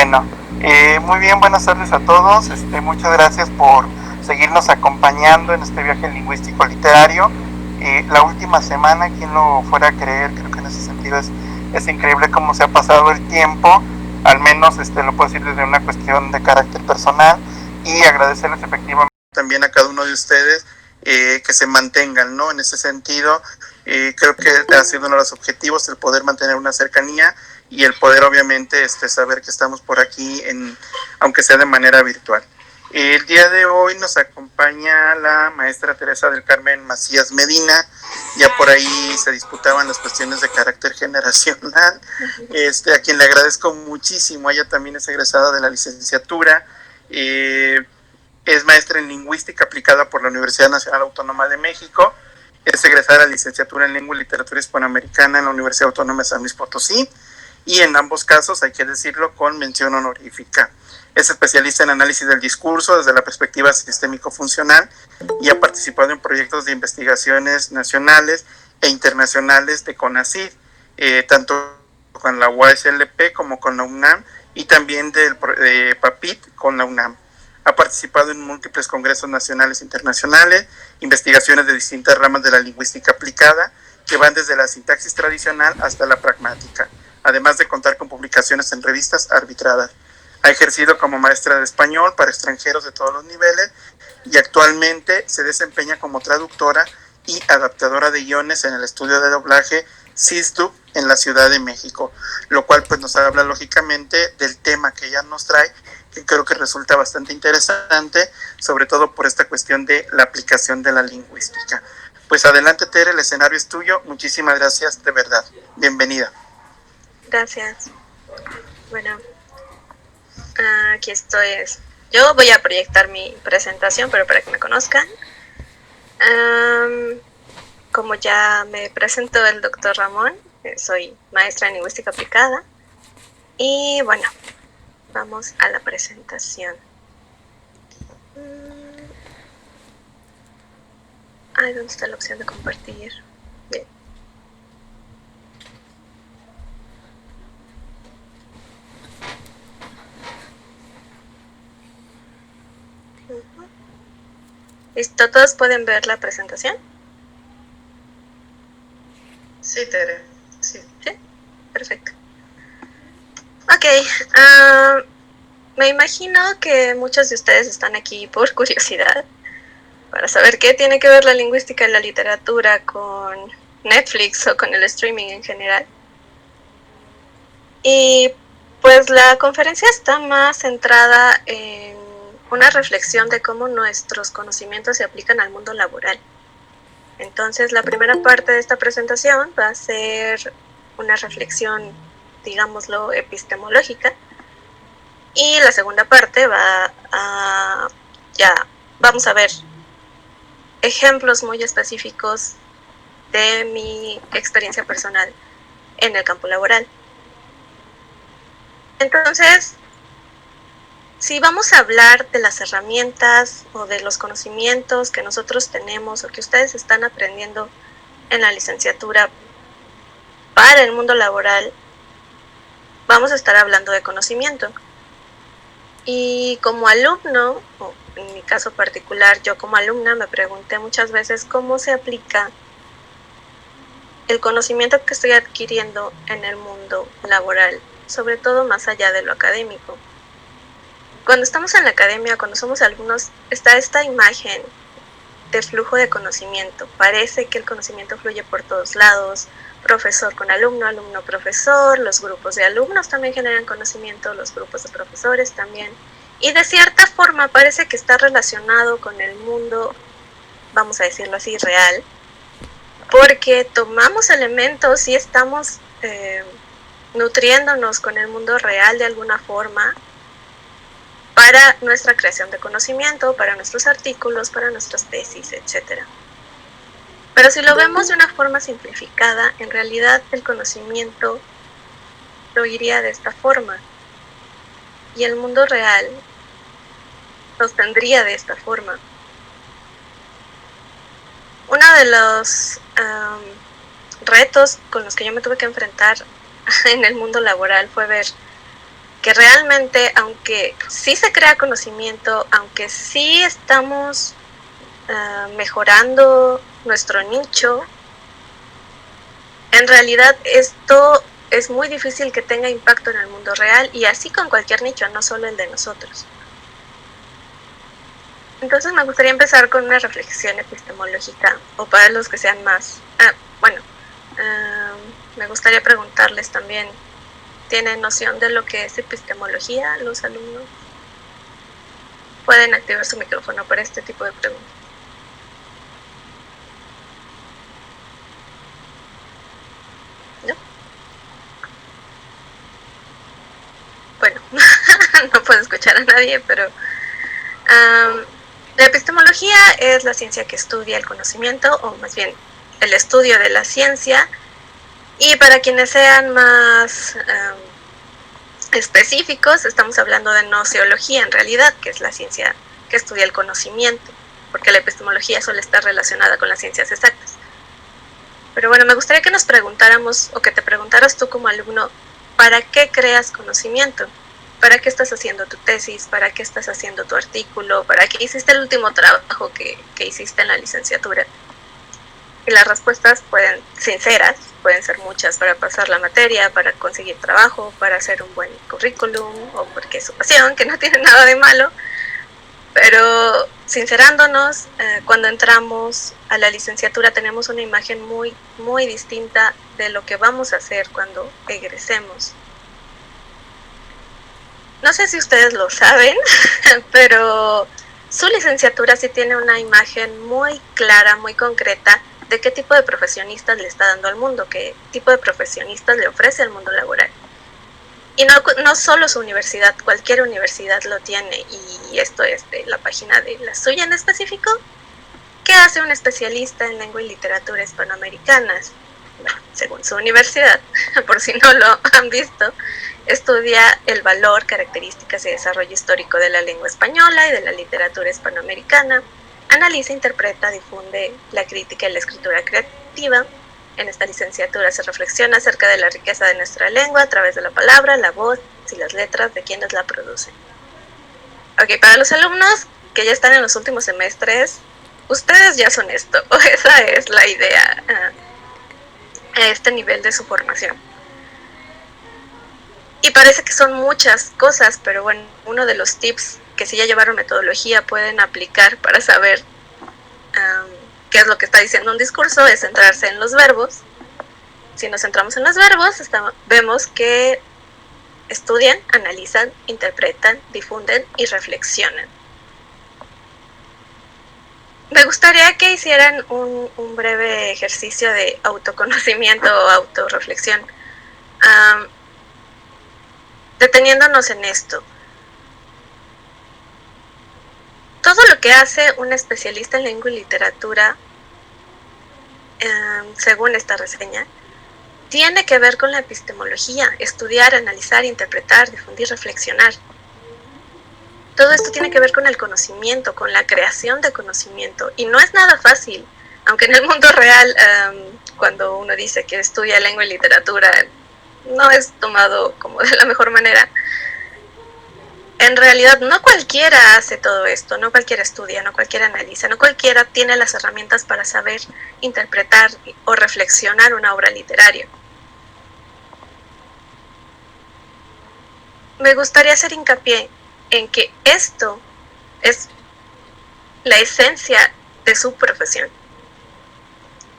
Bueno, muy bien, buenas tardes a todos. Muchas gracias por seguirnos acompañando en este viaje lingüístico literario. La última semana, quien lo fuera a creer, creo que en ese sentido es increíble cómo se ha pasado el tiempo, al menos lo puedo decir desde una cuestión de carácter personal, y agradecerles efectivamente también a cada uno de ustedes que se mantengan, ¿no? En ese sentido, creo que ha sido uno de los objetivos el poder mantener una cercanía y el poder obviamente saber que estamos por aquí, aunque sea de manera virtual. El día de hoy nos acompaña la maestra Teresa del Carmen Macías Medina. Ya por ahí se disputaban las cuestiones de carácter generacional, a quien le agradezco muchísimo. Ella también es egresada de la licenciatura, es maestra en lingüística aplicada por la Universidad Nacional Autónoma de México, es egresada de la licenciatura en lengua y literatura hispanoamericana en la Universidad Autónoma de San Luis Potosí, y en ambos casos, hay que decirlo, con mención honorífica. Es especialista en análisis del discurso desde la perspectiva sistémico-funcional y ha participado en proyectos de investigaciones nacionales e internacionales de CONACYT, tanto con la UASLP como con la UNAM, y también de PAPIT con la UNAM. Ha participado en múltiples congresos nacionales e internacionales, investigaciones de distintas ramas de la lingüística aplicada, que van desde la sintaxis tradicional hasta la pragmática, además de contar con publicaciones en revistas arbitradas. Ha ejercido como maestra de español para extranjeros de todos los niveles y actualmente se desempeña como traductora y adaptadora de guiones en el estudio de doblaje CISDUB en la Ciudad de México, lo cual pues nos habla lógicamente del tema que ella nos trae, que creo que resulta bastante interesante, sobre todo por esta cuestión de la aplicación de la lingüística. Pues adelante, Tere, el escenario es tuyo. Muchísimas gracias, de verdad. Bienvenida. Gracias. Bueno, aquí estoy. Yo voy a proyectar mi presentación, pero para que me conozcan. Como ya me presentó el doctor Ramón, soy maestra en lingüística aplicada. Y bueno, vamos a la presentación. ¿Dónde está la opción de compartir? Bien. ¿Listo? ¿Todos pueden ver la presentación? Sí, Tere. Sí. ¿Sí? Perfecto. Ok. Me imagino que muchos de ustedes están aquí por curiosidad, para saber qué tiene que ver la lingüística y la literatura con Netflix o con el streaming en general. Y pues la conferencia está más centrada en una reflexión de cómo nuestros conocimientos se aplican al mundo laboral. Entonces, la primera parte de esta presentación va a ser una reflexión, digámoslo, epistemológica, y la segunda parte vamos a ver ejemplos muy específicos de mi experiencia personal en el campo laboral. Entonces, si vamos a hablar de las herramientas o de los conocimientos que nosotros tenemos o que ustedes están aprendiendo en la licenciatura para el mundo laboral, vamos a estar hablando de conocimiento. Y como alumno, o en mi caso particular, yo como alumna me pregunté muchas veces cómo se aplica el conocimiento que estoy adquiriendo en el mundo laboral, sobre todo más allá de lo académico. Cuando estamos en la academia, cuando somos alumnos, está esta imagen de flujo de conocimiento. Parece que el conocimiento fluye por todos lados, profesor con alumno, alumno profesor, los grupos de alumnos también generan conocimiento, los grupos de profesores también. Y de cierta forma parece que está relacionado con el mundo, vamos a decirlo así, real, porque tomamos elementos y estamos nutriéndonos con el mundo real de alguna forma para nuestra creación de conocimiento, para nuestros artículos, para nuestras tesis, etc. Pero si lo vemos de una forma simplificada, en realidad el conocimiento lo iría de esta forma. Y el mundo real los tendría de esta forma. Uno de los retos con los que yo me tuve que enfrentar en el mundo laboral fue ver que realmente, aunque sí se crea conocimiento, aunque sí estamos mejorando nuestro nicho, en realidad esto es muy difícil que tenga impacto en el mundo real, y así con cualquier nicho, no solo el de nosotros. Entonces me gustaría empezar con una reflexión epistemológica, o para los que sean más... me gustaría preguntarles también, ¿tienen noción de lo que es epistemología los alumnos? Pueden activar su micrófono para este tipo de preguntas. ¿No? Bueno, no puedo escuchar a nadie, pero... la epistemología es la ciencia que estudia el conocimiento, o más bien el estudio de la ciencia, y para quienes sean más específicos, estamos hablando de gnoseología en realidad, que es la ciencia que estudia el conocimiento, porque la epistemología suele estar relacionada con las ciencias exactas. Pero bueno, me gustaría que nos preguntáramos, o que te preguntaras tú como alumno, ¿para qué creas conocimiento? ¿Para qué estás haciendo tu tesis? ¿Para qué estás haciendo tu artículo? ¿Para qué hiciste el último trabajo que hiciste en la licenciatura? Y las respuestas sinceras, pueden ser muchas: para pasar la materia, para conseguir trabajo, para hacer un buen currículum, o porque es su pasión, que no tiene nada de malo. Pero sincerándonos, cuando entramos a la licenciatura tenemos una imagen muy, muy distinta de lo que vamos a hacer cuando egresemos. No sé si ustedes lo saben, pero su licenciatura sí tiene una imagen muy clara, muy concreta de qué tipo de profesionistas le está dando al mundo, qué tipo de profesionistas le ofrece al mundo laboral. Y no solo su universidad, cualquier universidad lo tiene, y esto es de la página de la suya en específico. ¿Qué hace un especialista en lengua y literatura hispanoamericanas? Bueno, según su universidad, por si no lo han visto, estudia el valor, características y desarrollo histórico de la lengua española y de la literatura hispanoamericana, analiza, interpreta, difunde la crítica y la escritura creativa. En esta licenciatura se reflexiona acerca de la riqueza de nuestra lengua a través de la palabra, la voz y las letras de quienes la producen. Ok, para los alumnos que ya están en los últimos semestres, ustedes ya son esto, o esa es la idea a este nivel de su formación. Y parece que son muchas cosas, pero bueno, uno de los tips que si ya llevaron metodología pueden aplicar para saber qué es lo que está diciendo un discurso es centrarse en los verbos. Si nos centramos en los verbos, vemos que estudian, analizan, interpretan, difunden y reflexionan. Me gustaría que hicieran un breve ejercicio de autoconocimiento o autorreflexión, deteniéndonos en esto. Todo lo que hace un especialista en lengua y literatura, según esta reseña, tiene que ver con la epistemología: estudiar, analizar, interpretar, difundir, reflexionar. Todo esto tiene que ver con el conocimiento, con la creación de conocimiento, y no es nada fácil. Aunque en el mundo real, cuando uno dice que estudia lengua y literatura, no es tomado como de la mejor manera. En realidad no cualquiera hace todo esto, no cualquiera estudia, no cualquiera analiza, no cualquiera tiene las herramientas para saber interpretar o reflexionar una obra literaria. Me gustaría hacer hincapié en que esto es la esencia de su profesión.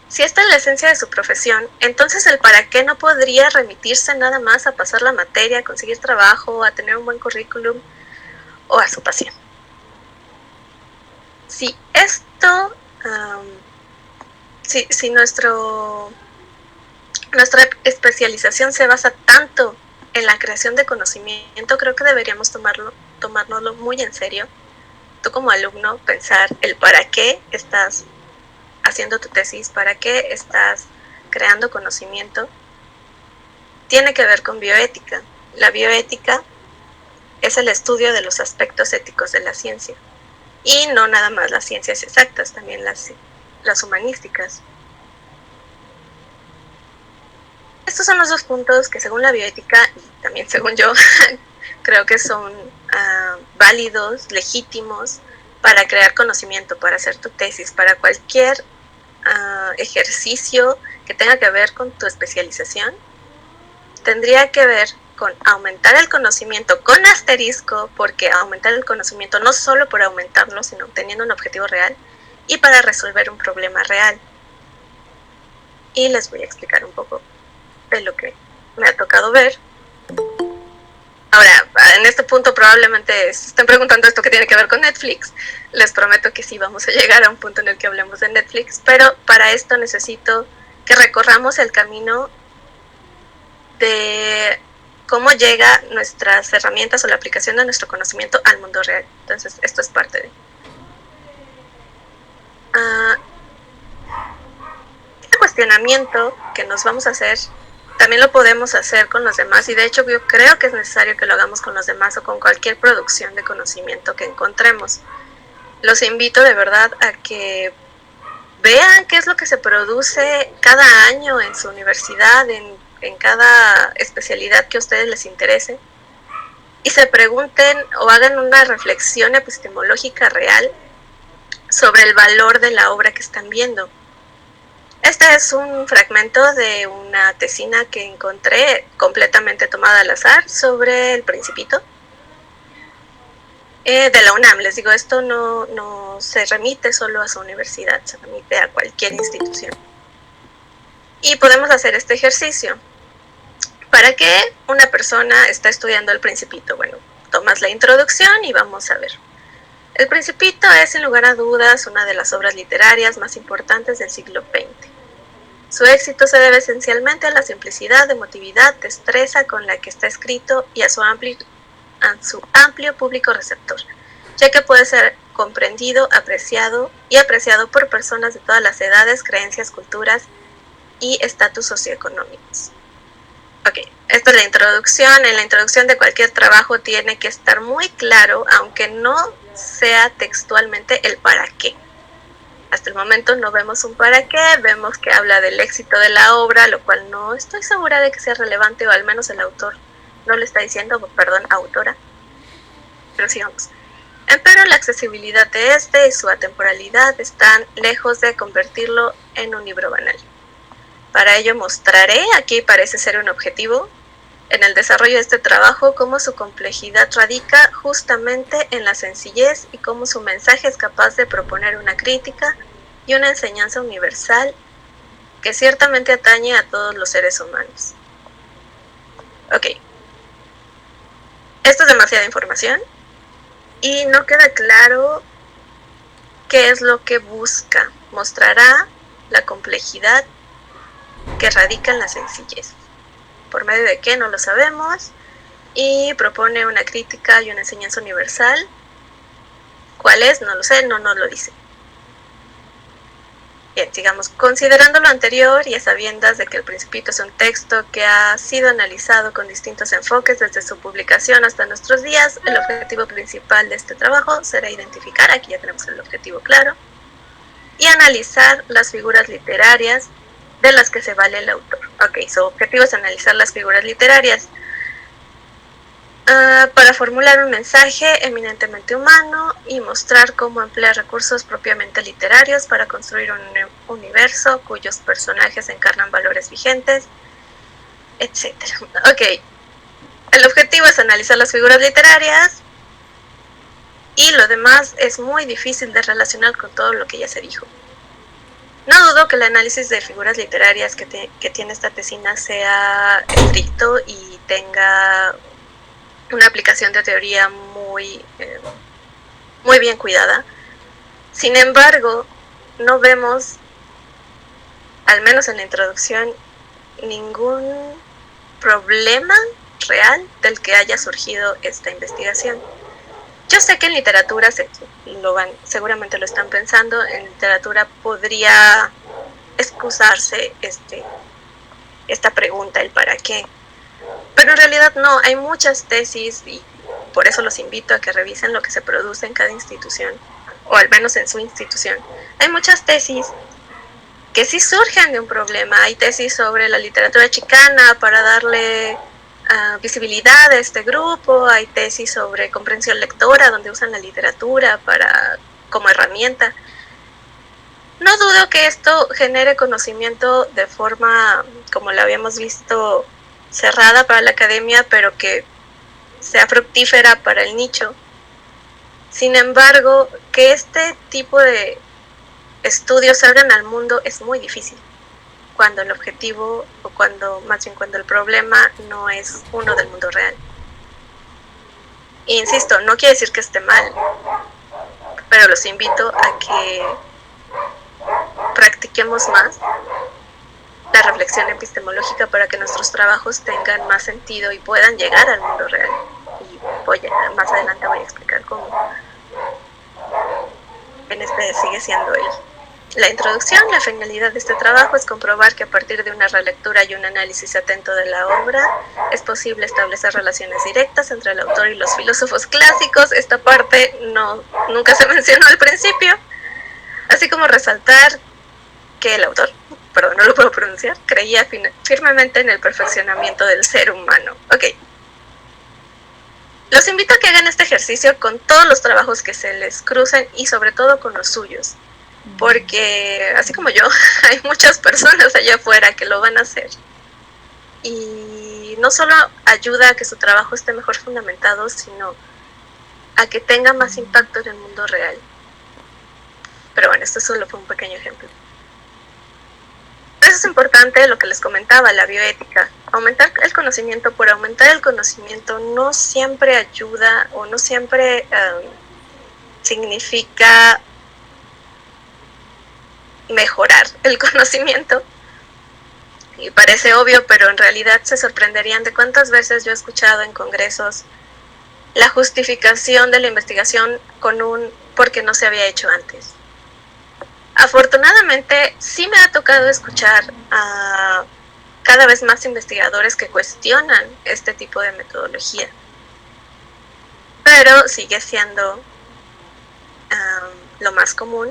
Si esta es la esencia de su profesión, entonces el para qué no podría remitirse nada más a pasar la materia, a conseguir trabajo, a tener un buen currículum o a su pasión. Si esto, si nuestra especialización se basa tanto en la creación de conocimiento, creo que deberíamos tomárnoslo muy en serio. Tú como alumno, pensar el para qué estás haciendo tu tesis, para qué estás creando conocimiento, tiene que ver con bioética. La bioética es el estudio de los aspectos éticos de la ciencia, y no nada más las ciencias exactas, también las humanísticas. Estos son los dos puntos que, según la bioética y también según yo, creo que son válidos, legítimos para crear conocimiento, para hacer tu tesis, para cualquier ejercicio que tenga que ver con tu especialización. Tendría que ver con aumentar el conocimiento con asterisco, porque aumentar el conocimiento no solo por aumentarlo, sino teniendo un objetivo real y para resolver un problema real. Y les voy a explicar un poco de lo que me ha tocado ver. Ahora, en este punto probablemente se estén preguntando esto que tiene que ver con Netflix. Les prometo que sí vamos a llegar a un punto en el que hablemos de Netflix, pero para esto necesito que recorramos el camino de cómo llega nuestras herramientas o la aplicación de nuestro conocimiento al mundo real. Entonces, esto es parte de... este cuestionamiento que nos vamos a hacer, también lo podemos hacer con los demás, y de hecho yo creo que es necesario que lo hagamos con los demás o con cualquier producción de conocimiento que encontremos. Los invito de verdad a que vean qué es lo que se produce cada año en su universidad, en cada especialidad que a ustedes les interese, y se pregunten o hagan una reflexión epistemológica real sobre el valor de la obra que están viendo. Este es un fragmento de una tesina que encontré completamente tomada al azar sobre El Principito, de la UNAM. Les digo, esto no se remite solo a su universidad, se remite a cualquier institución. Y podemos hacer este ejercicio. ¿Para qué una persona está estudiando El Principito? Bueno, tomas la introducción y vamos a ver. El Principito es, sin lugar a dudas, una de las obras literarias más importantes del siglo XX. Su éxito se debe esencialmente a la simplicidad, emotividad, destreza con la que está escrito y a su amplio público receptor, ya que puede ser comprendido, apreciado por personas de todas las edades, creencias, culturas y estatus socioeconómicos. Ok, esta es la introducción. En la introducción de cualquier trabajo tiene que estar muy claro, aunque no sea textualmente, el para qué. Hasta el momento no vemos un para qué, vemos que habla del éxito de la obra, lo cual no estoy segura de que sea relevante, o al menos el autor no lo está diciendo, autora. Pero sigamos. Empero la accesibilidad de este y su atemporalidad están lejos de convertirlo en un libro banal. Para ello mostraré, aquí parece ser un objetivo, en el desarrollo de este trabajo, cómo su complejidad radica justamente en la sencillez y cómo su mensaje es capaz de proponer una crítica y una enseñanza universal que ciertamente atañe a todos los seres humanos. Ok. Esto es demasiada información y no queda claro qué es lo que busca. Mostrará la complejidad que radica en la sencillez. ¿Por medio de qué? No lo sabemos. Y propone una crítica y una enseñanza universal. ¿Cuál es? No lo sé, no nos lo dice. Bien, sigamos. Considerando lo anterior y a sabiendas de que El Principito es un texto que ha sido analizado con distintos enfoques desde su publicación hasta nuestros días, el objetivo principal de este trabajo será identificar, aquí ya tenemos el objetivo claro, y analizar las figuras literarias de las que se vale el autor. Ok, su objetivo es analizar las figuras literarias para formular un mensaje eminentemente humano y mostrar cómo emplear recursos propiamente literarios para construir un universo cuyos personajes encarnan valores vigentes, etc. Ok, el objetivo es analizar las figuras literarias y lo demás es muy difícil de relacionar con todo lo que ya se dijo. No dudo que el análisis de figuras literarias que tiene esta tesina sea estricto y tenga una aplicación de teoría muy bien cuidada. Sin embargo, no vemos, al menos en la introducción, ningún problema real del que haya surgido esta investigación. Yo sé que en literatura seguramente lo están pensando, en literatura podría excusarse esta pregunta, el para qué. Pero en realidad no, hay muchas tesis y por eso los invito a que revisen lo que se produce en cada institución, o al menos en su institución. Hay muchas tesis que sí surgen de un problema. Hay tesis sobre la literatura chicana para darle visibilidad de este grupo, hay tesis sobre comprensión lectora donde usan la literatura como herramienta. No dudo que esto genere conocimiento de forma, como lo habíamos visto, cerrada para la academia, pero que sea fructífera para el nicho. Sin embargo, que este tipo de estudios salgan al mundo es muy difícil, cuando el objetivo, o más bien cuando el problema no es uno del mundo real. E insisto, no quiere decir que esté mal, pero los invito a que practiquemos más la reflexión epistemológica para que nuestros trabajos tengan más sentido y puedan llegar al mundo real. Y más adelante voy a explicar cómo. En este sigue siendo la introducción. La finalidad de este trabajo es comprobar que a partir de una relectura y un análisis atento de la obra es posible establecer relaciones directas entre el autor y los filósofos clásicos. Esta parte nunca se mencionó al principio, así como resaltar que el autor, perdón, no lo puedo pronunciar, creía firmemente en el perfeccionamiento del ser humano. Ok. Los invito a que hagan este ejercicio con todos los trabajos que se les crucen y sobre todo con los suyos, porque así como yo, hay muchas personas allá afuera que lo van a hacer. Y no solo ayuda a que su trabajo esté mejor fundamentado, sino a que tenga más impacto en el mundo real. Pero bueno, esto solo fue un pequeño ejemplo. Eso es importante lo que les comentaba, la bioética. Aumentar el conocimiento por aumentar el conocimiento no siempre ayuda o no siempre significa mejorar el conocimiento. Y parece obvio, pero en realidad se sorprenderían de cuántas veces yo he escuchado en congresos la justificación de la investigación con un porque no se había hecho antes. Afortunadamente, sí me ha tocado escuchar a cada vez más investigadores que cuestionan este tipo de metodología. Pero sigue siendo lo más común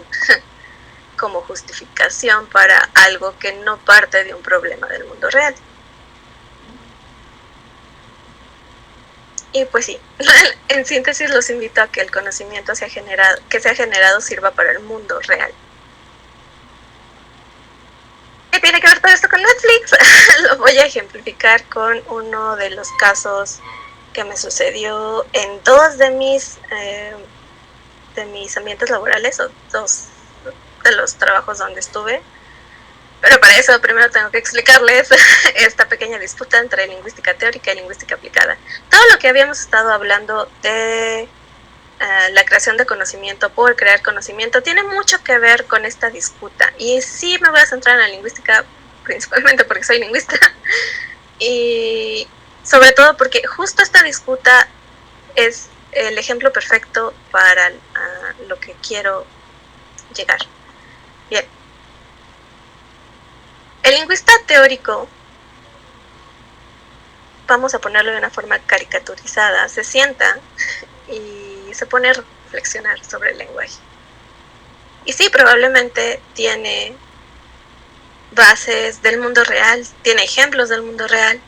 como justificación para algo que no parte de un problema del mundo real. Y pues sí, en síntesis los invito a que el conocimiento que se ha generado sirva para el mundo real. ¿Qué tiene que ver todo esto con Netflix? Lo voy a ejemplificar con uno de los casos que me sucedió en dos de mis ambientes laborales, o dos de los trabajos donde estuve. Pero para eso primero tengo que explicarles esta pequeña disputa entre lingüística teórica y lingüística aplicada. Todo lo que habíamos estado hablando de la creación de conocimiento por crear conocimiento tiene mucho que ver con esta disputa. Y sí me voy a centrar en la lingüística principalmente porque soy lingüista. Y sobre todo porque justo esta disputa es el ejemplo perfecto para lo que quiero llegar. Bien. El lingüista teórico, vamos a ponerlo de una forma caricaturizada, se sienta y se pone a reflexionar sobre el lenguaje. Y sí, probablemente tiene bases del mundo real, tiene ejemplos del mundo real,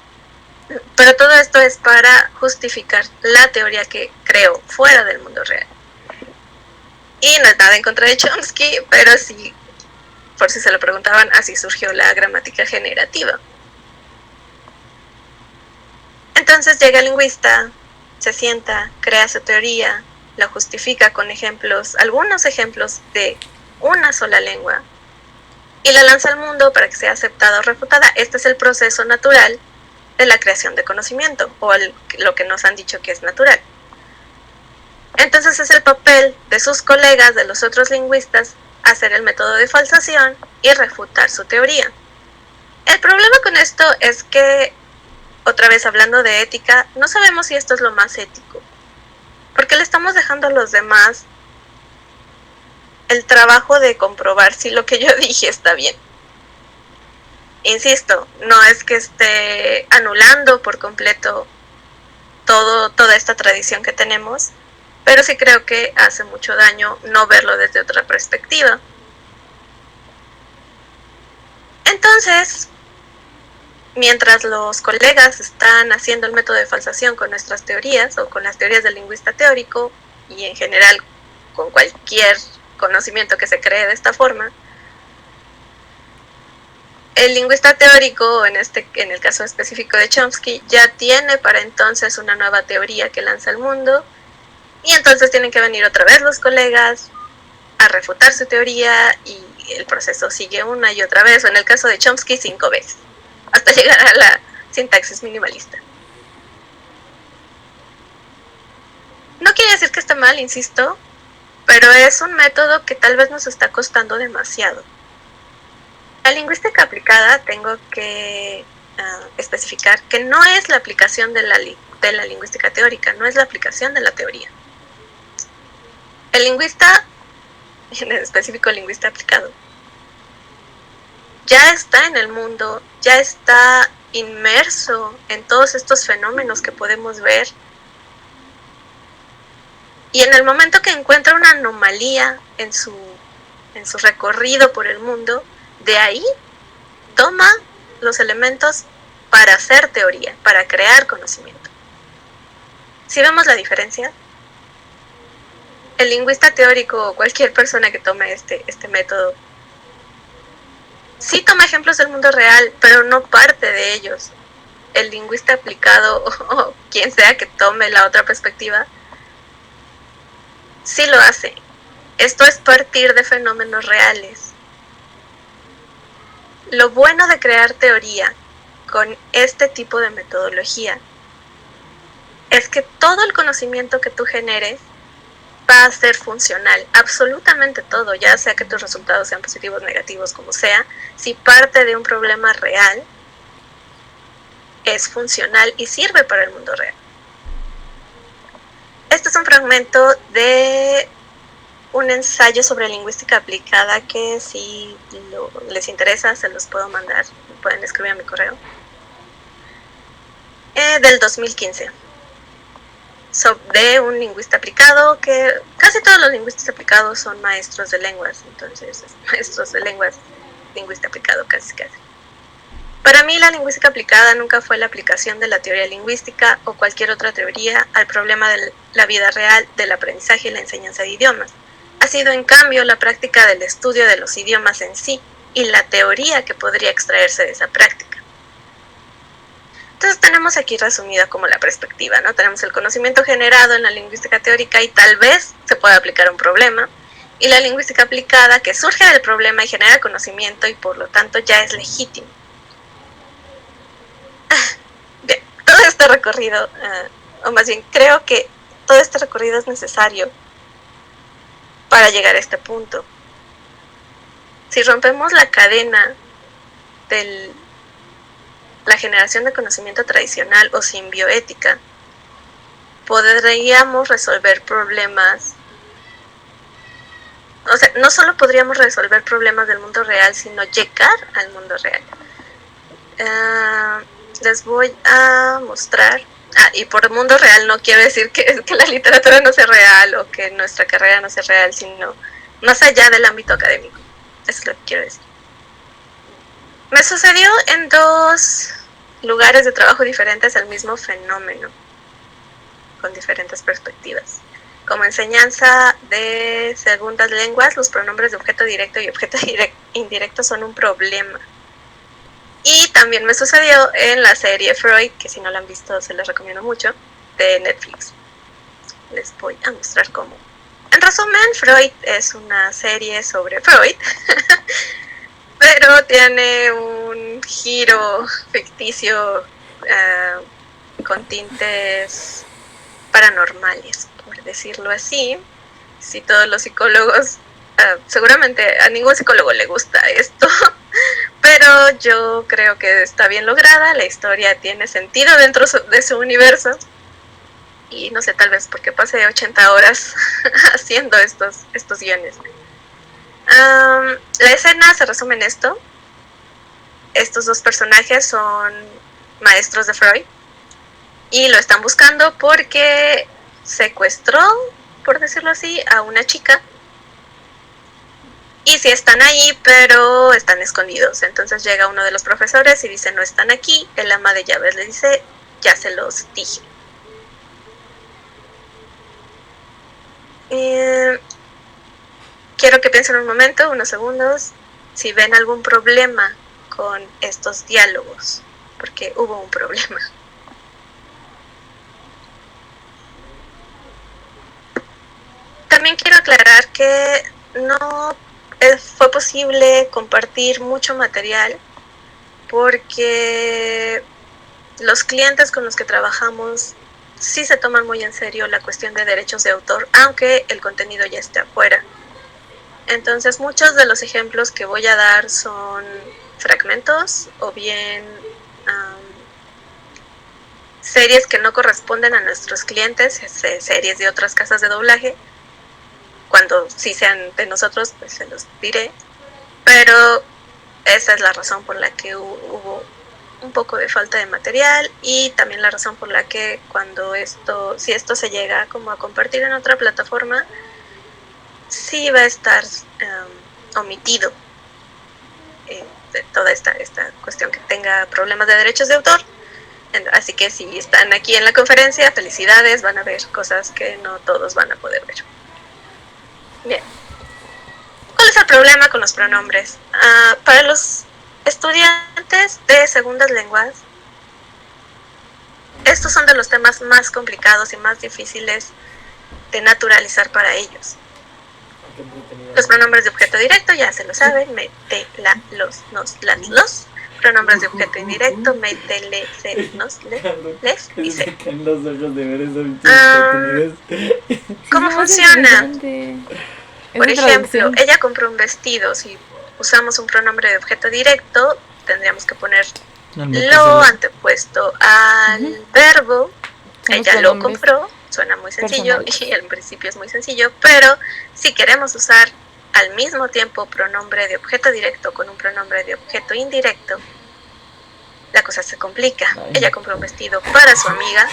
pero todo esto es para justificar la teoría que creó fuera del mundo real. Y no es nada en contra de Chomsky, pero sí, por si se lo preguntaban, así surgió la gramática generativa. Entonces llega el lingüista, se sienta, crea su teoría, la justifica con ejemplos, algunos ejemplos de una sola lengua, y la lanza al mundo para que sea aceptada o refutada. Este es el proceso natural de la creación de conocimiento, o lo que nos han dicho que es natural. Entonces es el papel de sus colegas, de los otros lingüistas, hacer el método de falsación y refutar su teoría. El problema con esto es que, otra vez hablando de ética, no sabemos si esto es lo más ético, porque le estamos dejando a los demás el trabajo de comprobar si lo que yo dije está bien. Insisto, no es que esté anulando por completo toda esta tradición que tenemos, pero sí creo que hace mucho daño no verlo desde otra perspectiva. Entonces, mientras los colegas están haciendo el método de falsación con nuestras teorías o con las teorías del lingüista teórico y en general con cualquier conocimiento que se cree de esta forma, el lingüista teórico, en el caso específico de Chomsky, ya tiene para entonces una nueva teoría que lanza al mundo, y entonces tienen que venir otra vez los colegas a refutar su teoría, y el proceso sigue una y otra vez, o en el caso de Chomsky 5 veces, hasta llegar a la sintaxis minimalista. No quiere decir que esté mal, insisto, pero es un método que tal vez nos está costando demasiado. La lingüística aplicada, tengo que especificar que no es la aplicación de la lingüística teórica, no es la aplicación de la teoría. El lingüista, en específico el lingüista aplicado, ya está en el mundo, ya está inmerso en todos estos fenómenos que podemos ver, y en el momento que encuentra una anomalía en su recorrido por el mundo, de ahí toma los elementos para hacer teoría, para crear conocimiento. ¿Sí vemos la diferencia? El lingüista teórico o cualquier persona que tome este método sí toma ejemplos del mundo real, pero no parte de ellos. El lingüista aplicado o quien sea que tome la otra perspectiva sí lo hace. Esto es partir de fenómenos reales. Lo bueno de crear teoría con este tipo de metodología es que todo el conocimiento que tú generes va a ser funcional, absolutamente todo, ya sea que tus resultados sean positivos, negativos, como sea, si parte de un problema real, es funcional y sirve para el mundo real. Este es un fragmento de un ensayo sobre lingüística aplicada que si les interesa se los puedo mandar, pueden escribir a mi correo, del 2015, de un lingüista aplicado, que casi todos los lingüistas aplicados son maestros de lenguas, entonces maestros de lenguas, lingüista aplicado casi. Para mí la lingüística aplicada nunca fue la aplicación de la teoría lingüística o cualquier otra teoría al problema de la vida real del aprendizaje y la enseñanza de idiomas. Ha sido en cambio la práctica del estudio de los idiomas en sí y la teoría que podría extraerse de esa práctica. Entonces tenemos aquí resumida como la perspectiva, ¿no? Tenemos el conocimiento generado en la lingüística teórica y tal vez se pueda aplicar a un problema, y la lingüística aplicada que surge del problema y genera conocimiento y por lo tanto ya es legítimo. Bien, todo este recorrido, o más bien creo que todo este recorrido es necesario para llegar a este punto. Si rompemos la cadena de la generación de conocimiento tradicional o sin bioética, podríamos resolver problemas. O sea, no solo podríamos resolver problemas del mundo real, sino llegar al mundo real. Les voy a mostrar. Y por mundo real no quiero decir que la literatura no sea real o que nuestra carrera no sea real, sino más allá del ámbito académico. Eso es lo que quiero decir. Me sucedió en 2 lugares de trabajo diferentes el mismo fenómeno, con diferentes perspectivas. Como enseñanza de segundas lenguas, los pronombres de objeto directo y objeto indirecto son un problema. Y también me sucedió en la serie Freud, que si no la han visto se les recomiendo mucho, de Netflix. Les voy a mostrar cómo. En resumen, Freud es una serie sobre Freud, pero tiene un giro ficticio con tintes paranormales, por decirlo así. Si todos los psicólogos, seguramente a ningún psicólogo le gusta esto, pero yo creo que está bien lograda, la historia tiene sentido dentro de su universo, y no sé, tal vez porque pasé 80 horas haciendo estos guiones. La escena se resume en esto. Estos 2 personajes son maestros de Freud y lo están buscando porque secuestró, por decirlo así, a una chica, Y si están ahí, pero están escondidos. Entonces llega uno de los profesores y dice, no están aquí. El ama de llaves le dice, ya se los dije. Quiero que piensen un momento, unos segundos, si ven algún problema con estos diálogos, porque hubo un problema. También quiero aclarar que no fue posible compartir mucho material porque los clientes con los que trabajamos sí se toman muy en serio la cuestión de derechos de autor, aunque el contenido ya esté afuera. Entonces muchos de los ejemplos que voy a dar son fragmentos o bien series que no corresponden a nuestros clientes, series de otras casas de doblaje. Cuando sí sean de nosotros, pues se los diré. Pero esa es la razón por la que hubo un poco de falta de material, y también la razón por la que si esto se llega como a compartir en otra plataforma, sí va a estar omitido de toda esta cuestión que tenga problemas de derechos de autor. Así que si están aquí en la conferencia, felicidades, van a ver cosas que no todos van a poder ver. Bien. ¿Cuál es el problema con los pronombres? Para los estudiantes de segundas lenguas, estos son de los temas más complicados y más difíciles de naturalizar para ellos. Los pronombres de objeto directo, ya se lo saben, me, te, la, los, nos, las, los. Pronombres de objeto indirecto, me, te, le, se, nos, le, les y se. ¿Cómo funciona? Por ejemplo, ella compró un vestido. Si usamos un pronombre de objeto directo, tendríamos que poner lo antepuesto al verbo. Ella lo compró. Suena muy sencillo y al principio es muy sencillo, pero si queremos usar al mismo tiempo pronombre de objeto directo con un pronombre de objeto indirecto, la cosa se complica. Ella compró un vestido para su amiga.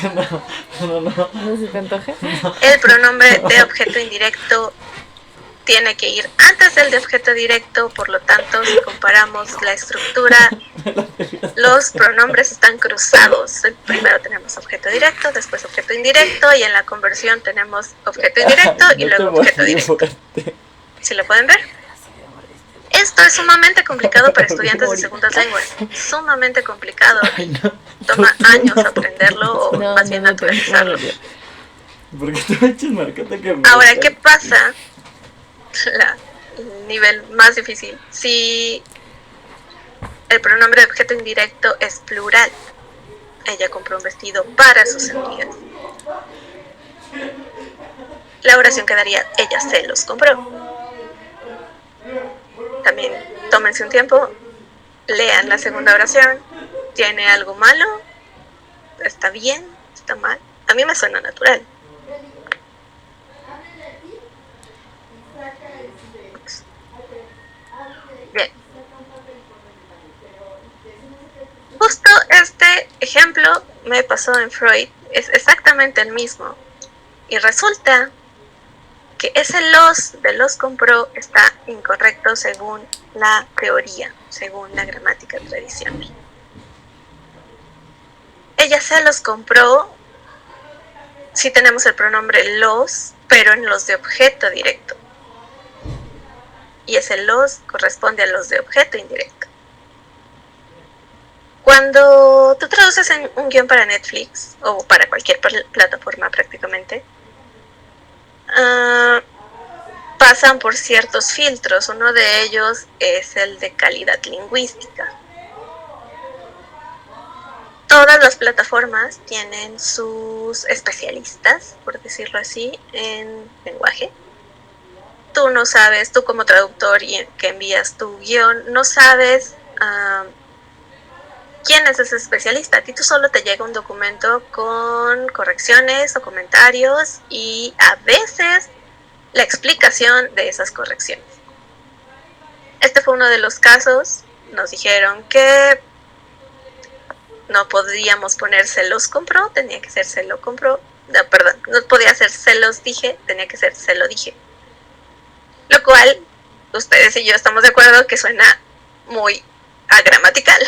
¿No se te antoje? El pronombre de objeto indirecto tiene que ir antes del de objeto directo, por lo tanto, si comparamos la estructura, los pronombres están cruzados. Primero tenemos objeto directo, después objeto indirecto, y en la conversión tenemos objeto indirecto y luego objeto directo. ¿Sí lo pueden ver? Esto es sumamente complicado para estudiantes de segundas lenguas. Sumamente complicado. Toma años aprenderlo, o más bien naturalizarlo. ¿Por qué te me echas marcata que me... Ahora, ¿qué pasa? El nivel más difícil. Si el pronombre de objeto indirecto es plural. Ella compró un vestido para sus amigas. La oración quedaría, ella se los compró. También tómense un tiempo, lean la segunda oración. ¿Tiene algo malo? ¿Está bien? ¿Está mal? A mí me suena natural. Bien. Justo este ejemplo me pasó en Freud. Es exactamente el mismo. Y resulta que ese los de los compró está incorrecto según la teoría, según la gramática tradicional. Ella se los compró si tenemos el pronombre los, pero en los de objeto directo. Y ese los corresponde a los de objeto indirecto. Cuando tú traduces en un guión para Netflix, o para cualquier plataforma prácticamente, pasan por ciertos filtros. Uno de ellos es el de calidad lingüística. Todas las plataformas tienen sus especialistas, por decirlo así, en lenguaje. Tú no sabes, tú como traductor que envías tu guión, no sabes quién es ese especialista. A ti solo te llega un documento con correcciones o comentarios y a veces la explicación de esas correcciones. Este fue uno de los casos. Nos dijeron que no podíamos poner se los compró, tenía que ser se lo compró. No, perdón, no podía ser se los dije, tenía que ser se lo dije. Lo cual ustedes y yo estamos de acuerdo que suena muy agramatical.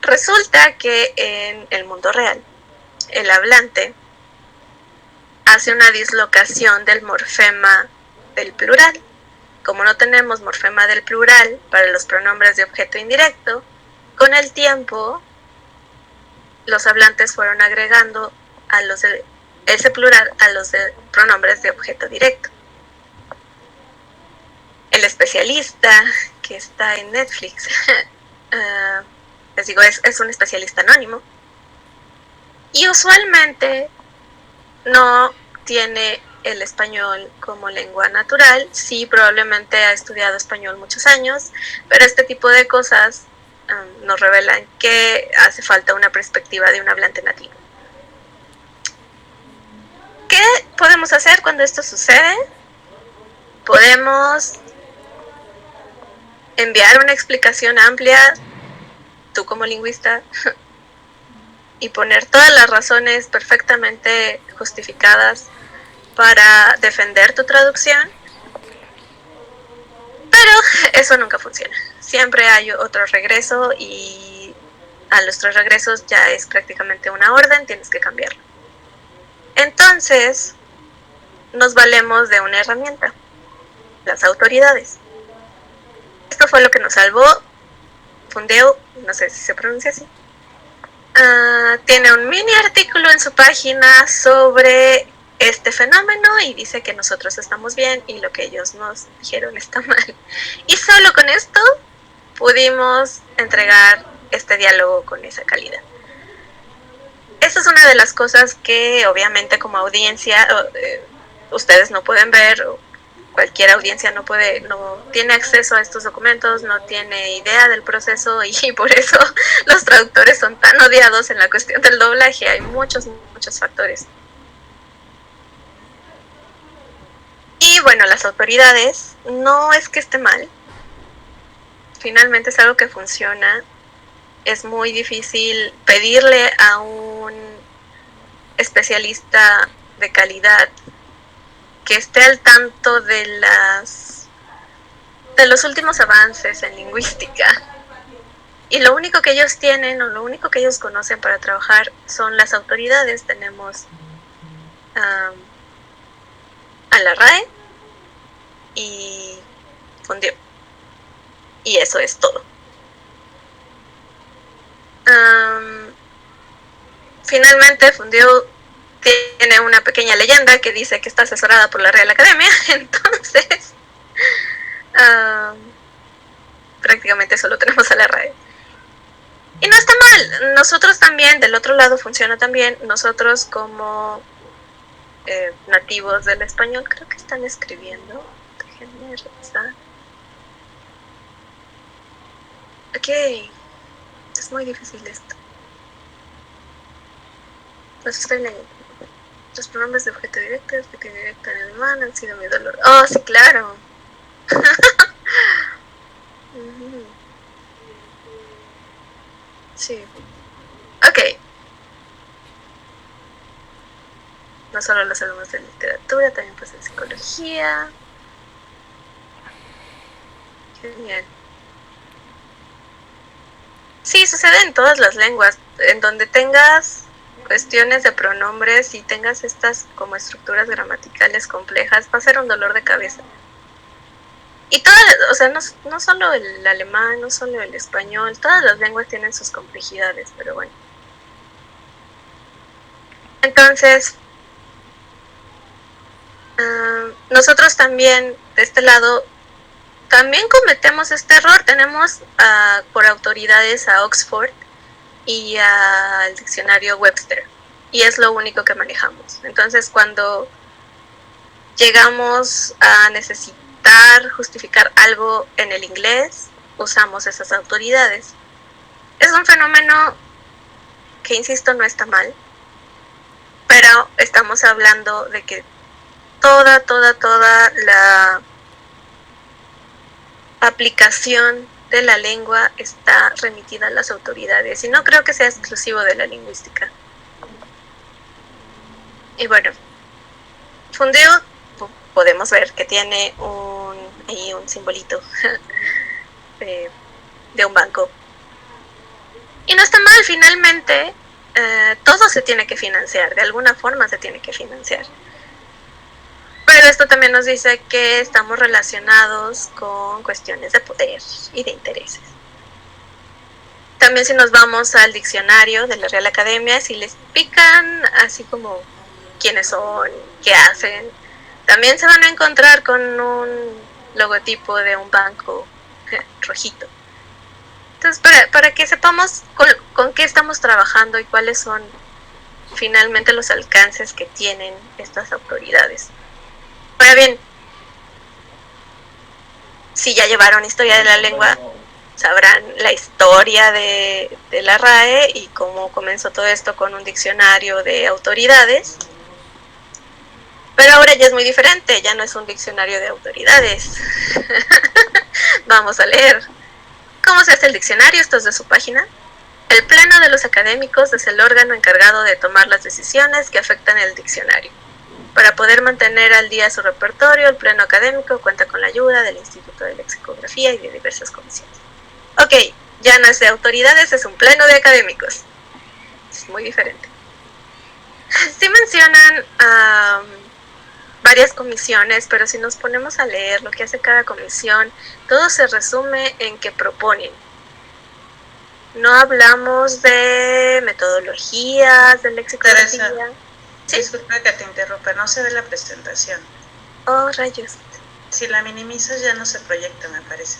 Resulta que en el mundo real, el hablante hace una dislocación del morfema del plural. Como no tenemos morfema del plural para los pronombres de objeto indirecto, con el tiempo los hablantes fueron agregando a los de ese plural a los de pronombres de objeto directo. El especialista que está en Netflix, les digo, es un especialista anónimo, y usualmente no tiene el español como lengua natural. Sí, probablemente ha estudiado español muchos años, pero este tipo de cosas nos revelan que hace falta una perspectiva de un hablante nativo. ¿Qué podemos hacer cuando esto sucede? Podemos enviar una explicación amplia, tú como lingüista, y poner todas las razones perfectamente justificadas para defender tu traducción, pero eso nunca funciona. Siempre hay otro regreso y a los 3 regresos ya es prácticamente una orden, tienes que cambiarlo. Entonces, nos valemos de una herramienta, las autoridades. Esto fue lo que nos salvó. Fundeu, no sé si se pronuncia así, tiene un mini artículo en su página sobre este fenómeno y dice que nosotros estamos bien y lo que ellos nos dijeron está mal. Y solo con esto pudimos entregar este diálogo con esa calidad. Esa es una de las cosas que obviamente como audiencia ustedes no pueden ver. Cualquier audiencia no tiene acceso a estos documentos, no tiene idea del proceso, y por eso los traductores son tan odiados en la cuestión del doblaje. Hay muchos factores. Y bueno, las autoridades, no es que esté mal, finalmente es algo que funciona. Es muy difícil pedirle a un especialista de calidad que esté al tanto de los últimos avances en lingüística. Y lo único que ellos tienen o lo único que ellos conocen para trabajar son las autoridades. Tenemos a la RAE y Fundeu. Y eso es todo. Finalmente, Fundeu tiene una pequeña leyenda que dice que está asesorada por la Real Academia, entonces prácticamente solo tenemos a la RAE. Y no está mal, nosotros también, del otro lado funciona también, nosotros como nativos del español, creo que están escribiendo, déjenme revisar. Ok, es muy difícil esto. Los estoy leyendo. Los pronombres de objeto directo en alemán han sido mi dolor. Oh, sí, claro. Sí. Ok. No solo los alumnos de literatura, también pues en psicología. Genial. Sí, sucede en todas las lenguas. En donde tengas cuestiones de pronombres y tengas estas como estructuras gramaticales complejas, va a ser un dolor de cabeza. Y todas, o sea, no solo el alemán, no solo el español, todas las lenguas tienen sus complejidades, pero bueno. Entonces, nosotros también, de este lado, también cometemos este error. Tenemos por autoridades a Oxford y al diccionario Webster, y es lo único que manejamos. Entonces, cuando llegamos a necesitar justificar algo en el inglés, usamos esas autoridades. Es un fenómeno que, insisto, no está mal, pero estamos hablando de que toda la aplicación de la lengua está remitida a las autoridades, y no creo que sea exclusivo de la lingüística. Y bueno, Fundeu podemos ver que tiene ahí un simbolito de un banco. Y no está mal, finalmente todo se tiene que financiar, de alguna forma se tiene que financiar. Pero esto también nos dice que estamos relacionados con cuestiones de poder y de intereses. También si nos vamos al diccionario de la Real Academia, si les pican así como quiénes son, qué hacen, también se van a encontrar con un logotipo de un banco rojito. Entonces, para que sepamos con qué estamos trabajando y cuáles son finalmente los alcances que tienen estas autoridades. Ahora bien, si ya llevaron historia de la lengua, sabrán la historia de la RAE y cómo comenzó todo esto con un diccionario de autoridades. Pero ahora ya es muy diferente, ya no es un diccionario de autoridades. Vamos a leer. ¿Cómo se hace el diccionario? Esto es de su página. El Pleno de los Académicos es el órgano encargado de tomar las decisiones que afectan el diccionario. Para poder mantener al día su repertorio, el Pleno Académico cuenta con la ayuda del Instituto de Lexicografía y de diversas comisiones. Ok, ya no es de autoridades, es un pleno de académicos. Es muy diferente. Sí mencionan varias comisiones, pero si nos ponemos a leer lo que hace cada comisión, todo se resume en que proponen. No hablamos de metodologías, de lexicografía. Teresa, ¿sí? Disculpa que te interrumpa, no se ve la presentación. Oh, rayos. Si la minimizas ya no se proyecta, me parece.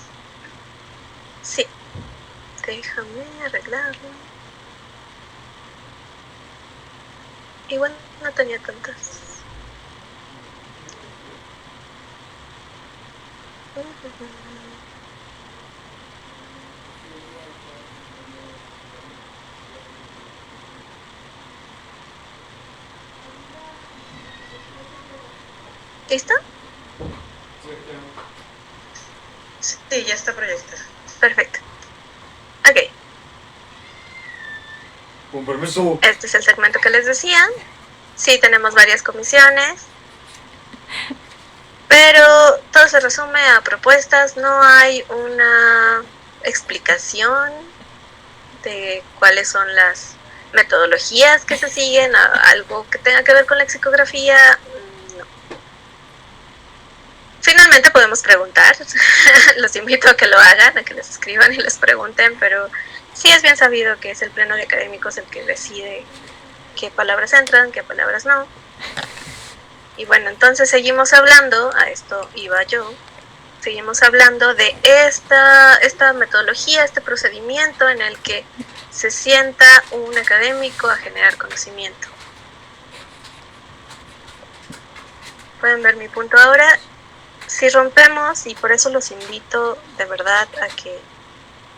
Sí. Déjame arreglarlo. Igual no tenía tantas. ¿Listo? Sí, ya está proyectada. Perfecto. Ok. Con permiso. Este es el segmento que les decía. Sí, tenemos varias comisiones. Pero todo se resume a propuestas. No hay una explicación de cuáles son las metodologías que se siguen, algo que tenga que ver con lexicografía. No. Finalmente podemos preguntar. Los invito a que lo hagan, a que les escriban y les pregunten, pero sí es bien sabido que es el pleno de académicos el que decide qué palabras entran, qué palabras no. Y bueno, entonces seguimos hablando, a esto iba yo, seguimos hablando de esta metodología, este procedimiento en el que se sienta un académico a generar conocimiento. Pueden ver mi punto ahora. Si rompemos, y por eso los invito de verdad a que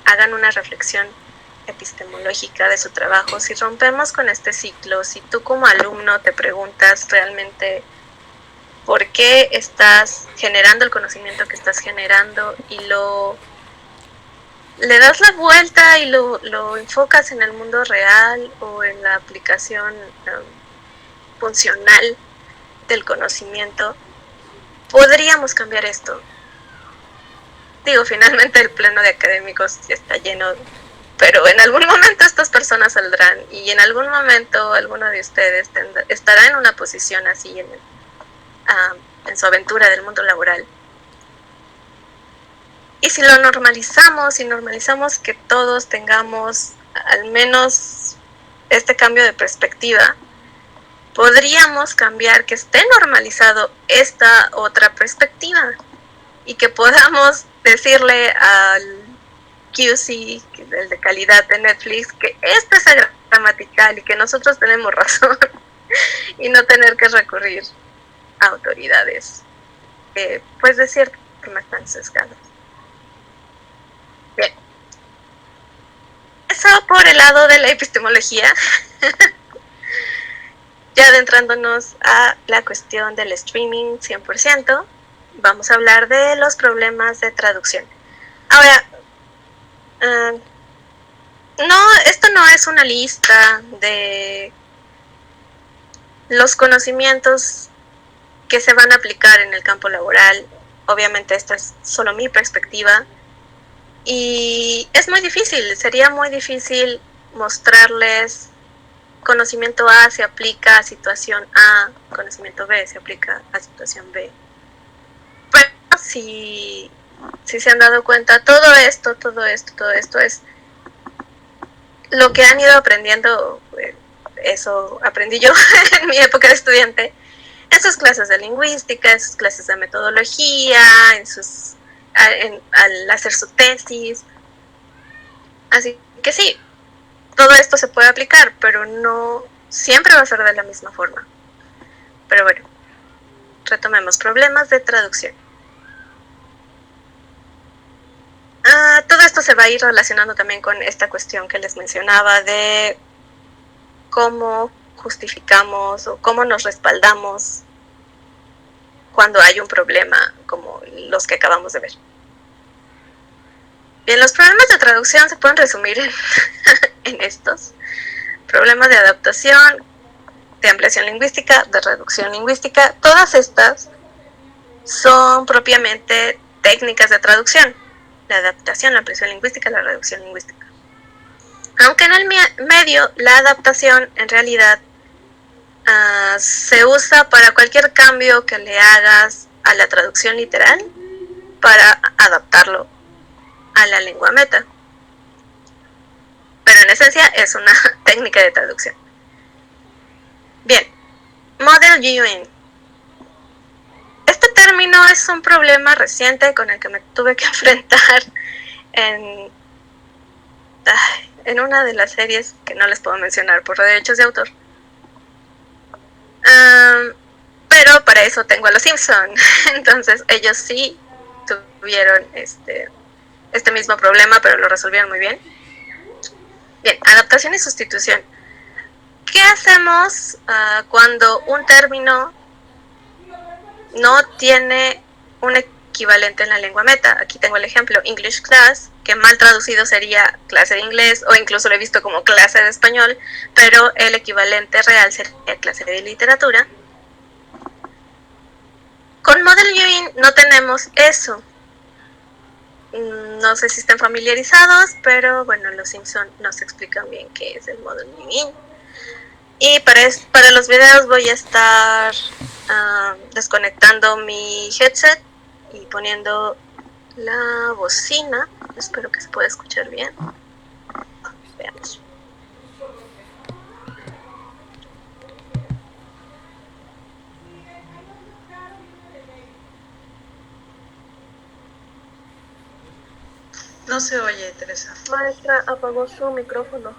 hagan una reflexión epistemológica de su trabajo, si rompemos con este ciclo, si tú como alumno te preguntas realmente por qué estás generando el conocimiento que estás generando y le das la vuelta y lo enfocas en el mundo real o en la aplicación funcional del conocimiento, podríamos cambiar esto. Digo, finalmente el pleno de académicos ya está lleno, pero en algún momento estas personas saldrán y en algún momento alguno de ustedes estará en una posición así en su aventura del mundo laboral. Y si lo normalizamos, que todos tengamos al menos este cambio de perspectiva, podríamos cambiar que esté normalizado esta otra perspectiva y que podamos decirle al QC, el de calidad de Netflix, que esto es gramatical y que nosotros tenemos razón y no tener que recurrir a autoridades pues de cierta forma están sesgadas. Bien, eso por el lado de la epistemología. Ya adentrándonos a la cuestión del streaming 100%, vamos a hablar de los problemas de traducción. Ahora, esto no es una lista de los conocimientos que se van a aplicar en el campo laboral. Obviamente esta es solo mi perspectiva. Y es muy difícil, sería muy difícil mostrarles conocimiento A se aplica a situación A, conocimiento B se aplica a situación B. Pero si se han dado cuenta, todo esto es lo que han ido aprendiendo. Eso aprendí yo en mi época de estudiante, en sus clases de lingüística, en sus clases de metodología, al hacer su tesis. Así que sí, todo esto se puede aplicar, pero no siempre va a ser de la misma forma. Pero bueno, retomemos problemas de traducción. Todo esto se va a ir relacionando también con esta cuestión que les mencionaba de cómo justificamos o cómo nos respaldamos cuando hay un problema como los que acabamos de ver. Bien, los problemas de traducción se pueden resumir en estos: problemas de adaptación, de ampliación lingüística, de reducción lingüística. Todas estas son propiamente técnicas de traducción: la adaptación, la ampliación lingüística, la reducción lingüística. Aunque en el medio la adaptación en realidad se usa para cualquier cambio que le hagas a la traducción literal para adaptarlo a la lengua meta. Pero en esencia es una técnica de traducción. Bien, Model UN. Este término es un problema reciente con el que me tuve que enfrentar en una de las series que no les puedo mencionar por derechos de autor. Pero para eso tengo a los Simpson. Entonces ellos sí tuvieron este mismo problema, pero lo resolvieron muy bien. Bien, adaptación y sustitución. ¿Qué hacemos cuando un término no tiene un equivalente en la lengua meta? Aquí tengo el ejemplo, English class, que mal traducido sería clase de inglés, o incluso lo he visto como clase de español, pero el equivalente real sería clase de literatura. Con Model UN no tenemos eso. No sé si están familiarizados, pero bueno, los Simpson nos explican bien qué es el Model UN. Y para los videos voy a estar desconectando mi headset y poniendo la bocina. Espero que se pueda escuchar bien. Veamos. No se oye, Teresa. Maestra, apagó su micrófono.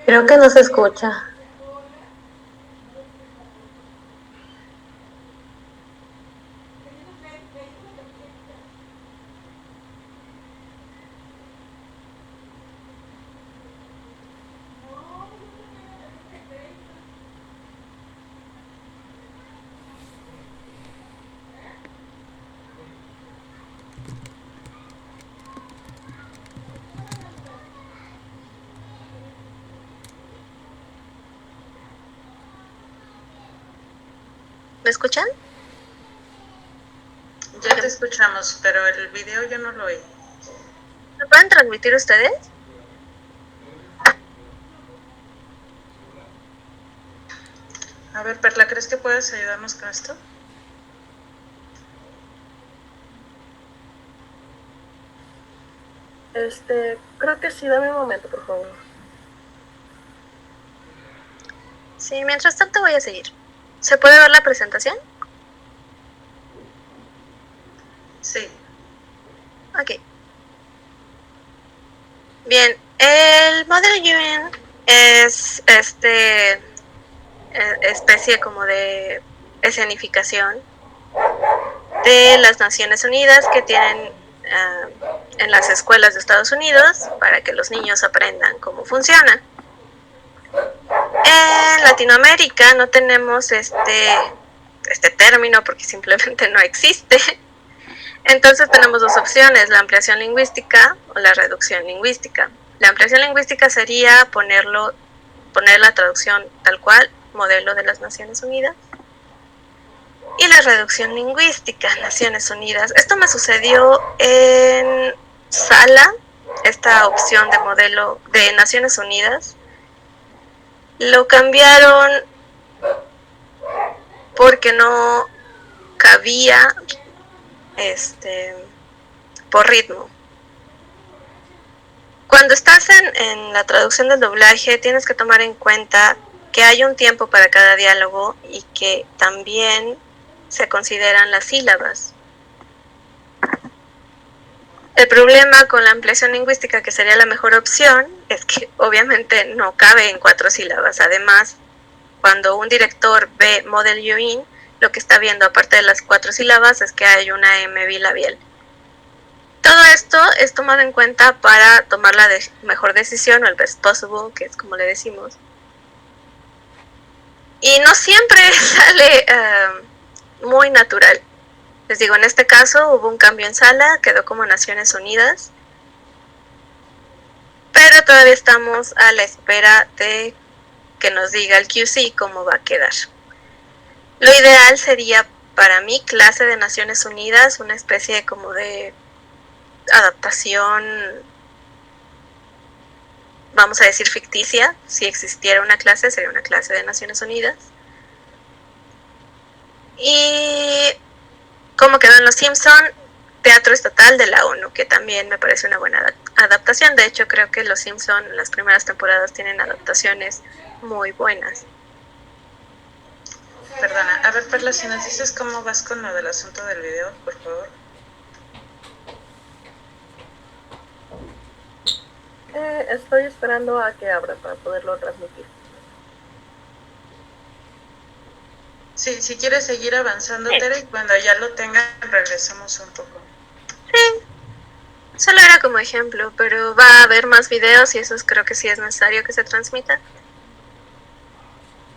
Creo que no se escucha. ¿Me escuchan? Ya te escuchamos, pero el video yo no lo oí. ¿Me pueden transmitir ustedes? A ver, Perla, ¿crees que puedes ayudarnos con esto? Creo que sí, dame un momento, por favor. Sí, mientras tanto voy a seguir. ¿Se puede ver la presentación? Sí. Ok. Bien, el Model UN es especie como de escenificación de las Naciones Unidas que tienen en las escuelas de Estados Unidos para que los niños aprendan cómo funciona. En Latinoamérica no tenemos este término porque simplemente no existe. Entonces tenemos dos opciones, la ampliación lingüística o la reducción lingüística. La ampliación lingüística sería poner la traducción tal cual, modelo de las Naciones Unidas. Y la reducción lingüística, Naciones Unidas. Esto me sucedió en Sala, esta opción de modelo de Naciones Unidas. Lo cambiaron porque no cabía por ritmo. Cuando estás en la traducción del doblaje, tienes que tomar en cuenta que hay un tiempo para cada diálogo y que también se consideran las sílabas. El problema con la ampliación lingüística, que sería la mejor opción, es que obviamente no cabe en 4 sílabas. Además, cuando un director ve Model UN, lo que está viendo, aparte de las 4 sílabas, es que hay una M bilabial. Todo esto es tomado en cuenta para tomar la mejor decisión, o el best possible, que es como le decimos. Y no siempre sale muy natural. Les digo, en este caso hubo un cambio en Sala, quedó como Naciones Unidas, pero todavía estamos a la espera de que nos diga el QC cómo va a quedar. Lo ideal sería para mí clase de Naciones Unidas, una especie como de adaptación, vamos a decir ficticia. Si existiera una clase, sería una clase de Naciones Unidas. Y como quedó en Los Simpson, Teatro Estatal de la ONU, que también me parece una buena adaptación. De hecho, creo que Los Simpson en las primeras temporadas tienen adaptaciones muy buenas. Perdona, a ver, Perla, si nos dices cómo vas con lo del asunto del video, por favor. Estoy esperando a que abra para poderlo transmitir. Sí, si quieres seguir avanzando, Tere, y cuando ya lo tengan, regresamos un poco. Sí, solo era como ejemplo, pero va a haber más videos y eso creo que sí es necesario que se transmita.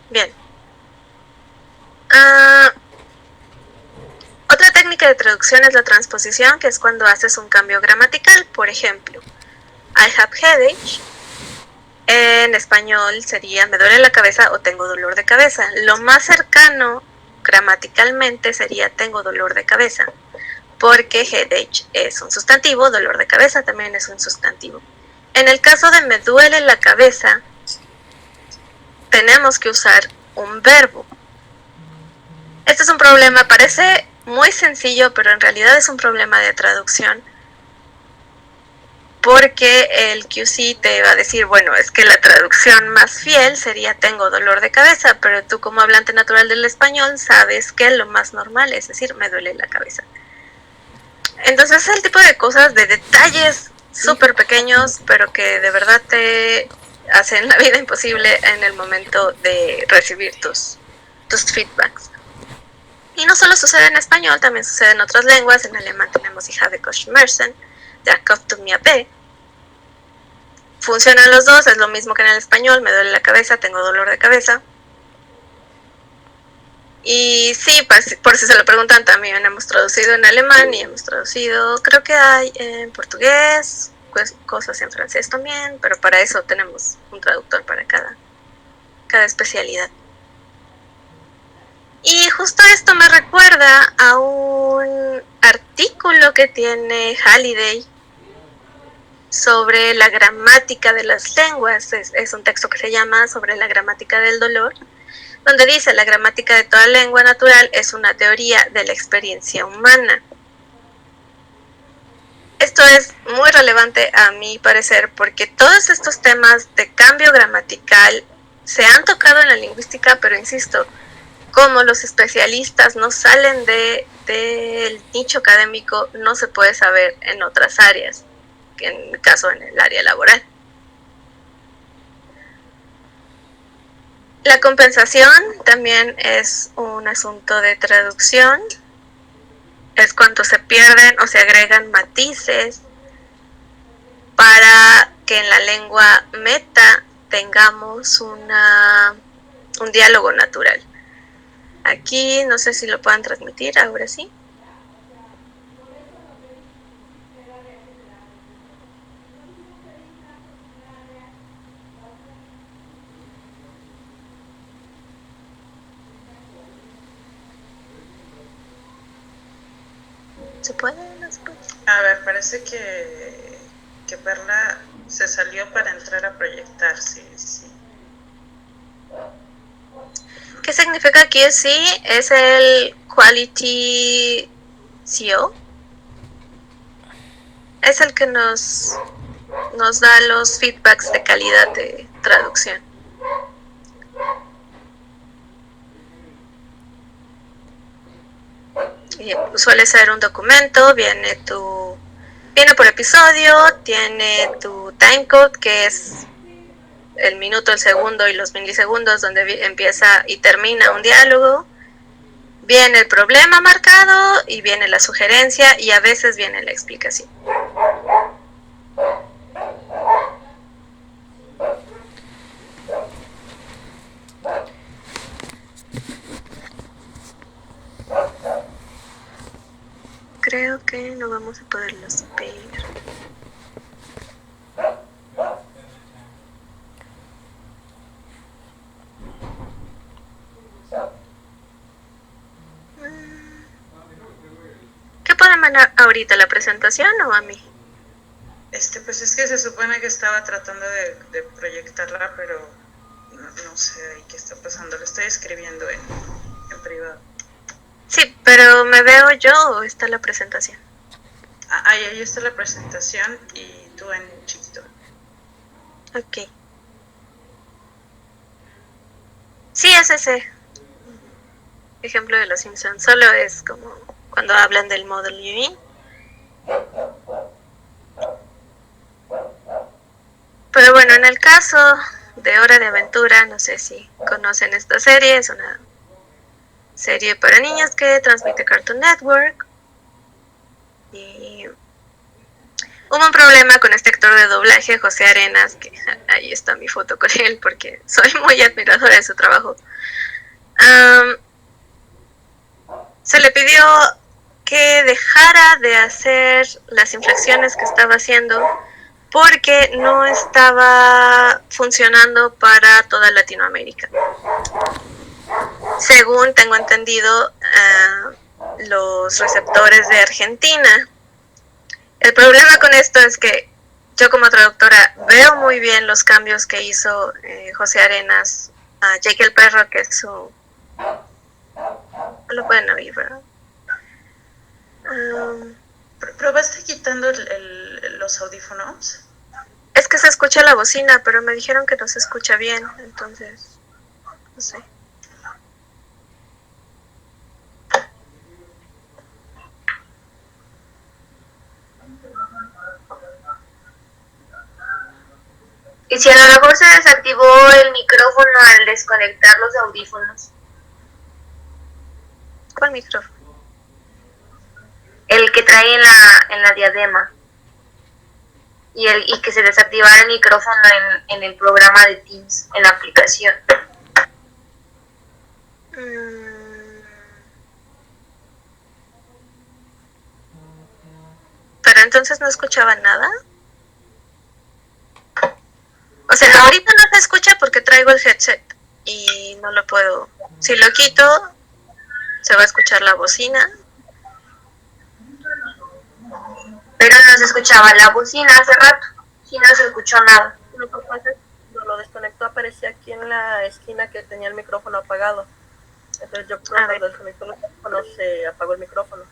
Bien. Otra técnica de traducción es la transposición, que es cuando haces un cambio gramatical. Por ejemplo, I have headache. En español sería me duele la cabeza o tengo dolor de cabeza. Lo más cercano gramaticalmente sería tengo dolor de cabeza, porque headache es un sustantivo, dolor de cabeza también es un sustantivo. En el caso de me duele la cabeza, tenemos que usar un verbo. Este es un problema, parece muy sencillo, pero en realidad es un problema de traducción, porque el QC te va a decir, bueno, es que la traducción más fiel sería tengo dolor de cabeza, pero tú como hablante natural del español sabes que lo más normal es decir me duele la cabeza. Entonces es el tipo de cosas, de detalles súper pequeños, pero que de verdad te hacen la vida imposible en el momento de recibir tus feedbacks. Y no solo sucede en español, también sucede en otras lenguas. En alemán tenemos Ich habe Kopfschmerzen, der Kopf tut mir weh. Funcionan los dos, es lo mismo que en el español, me duele la cabeza, tengo dolor de cabeza. Y sí, por si se lo preguntan, también hemos traducido en alemán y hemos traducido, creo que hay en portugués, pues, cosas en francés también, pero para eso tenemos un traductor para cada especialidad. Y justo esto me recuerda a un artículo que tiene Halliday sobre la gramática de las lenguas. Es un texto que se llama Sobre la gramática del dolor, donde dice: la gramática de toda lengua natural es una teoría de la experiencia humana. Esto es muy relevante a mi parecer, porque todos estos temas de cambio gramatical se han tocado en la lingüística, pero insisto, como los especialistas no salen del nicho académico, no se puede saber en otras áreas. en mi caso en el área laboral. La compensación también es un asunto de traducción. Es cuando se pierden o se agregan matices para que en la lengua meta tengamos un diálogo natural. Aquí no sé si lo puedan transmitir, ahora sí. ¿Se puede? ¿No se puede? A ver, parece que Perla se salió para entrar a proyectar, sí. ¿Qué significa aquí? Sí, es el Quality CO. Es el que nos da los feedbacks de calidad de traducción. Y suele ser un documento, viene por episodio, tiene tu timecode, que es el minuto, el segundo y los milisegundos donde empieza y termina un diálogo. Viene el problema marcado y viene la sugerencia y a veces viene la explicación. Creo que no vamos a poderlos ver. ¿Qué pueden mandar ahorita, la presentación o a mí? Pues es que se supone que estaba tratando de proyectarla, pero no sé ahí qué está pasando. Lo estoy escribiendo en privado. Sí, pero ¿me veo yo o está la presentación? Ahí está la presentación y tú en chiquito. Ok. Sí, es ese ejemplo de los Simpsons. Solo es como cuando hablan del Model U. Pero bueno, en el caso de Hora de Aventura, no sé si conocen esta serie, es una serie para niños que transmite Cartoon Network. Y hubo un problema con este actor de doblaje, José Arenas, que ahí está mi foto con él porque soy muy admiradora de su trabajo. Se le pidió que dejara de hacer las inflexiones que estaba haciendo porque no estaba funcionando para toda Latinoamérica. Según tengo entendido, los receptores de Argentina. El problema con esto es que yo como traductora veo muy bien los cambios que hizo José Arenas a Jake el Perro, que es su... Lo pueden oír, ¿verdad? ¿Probaste quitando los audífonos? Es que se escucha la bocina, pero me dijeron que no se escucha bien, entonces, no sé. Y si a lo mejor se desactivó el micrófono al desconectar los audífonos. ¿Cuál micrófono? El que trae en la diadema. Y que se desactivara el micrófono en el programa de Teams, en la aplicación. Pero entonces no escuchaban nada. O sea, ahorita no se escucha porque traigo el headset y no lo puedo. Si lo quito, se va a escuchar la bocina. Pero no se escuchaba la bocina hace rato. Sí, no se escuchó nada. Lo que pasa es que cuando lo desconectó aparecía aquí en la esquina que tenía el micrófono apagado. Entonces yo cuando desconectó el micrófono se apagó el micrófono.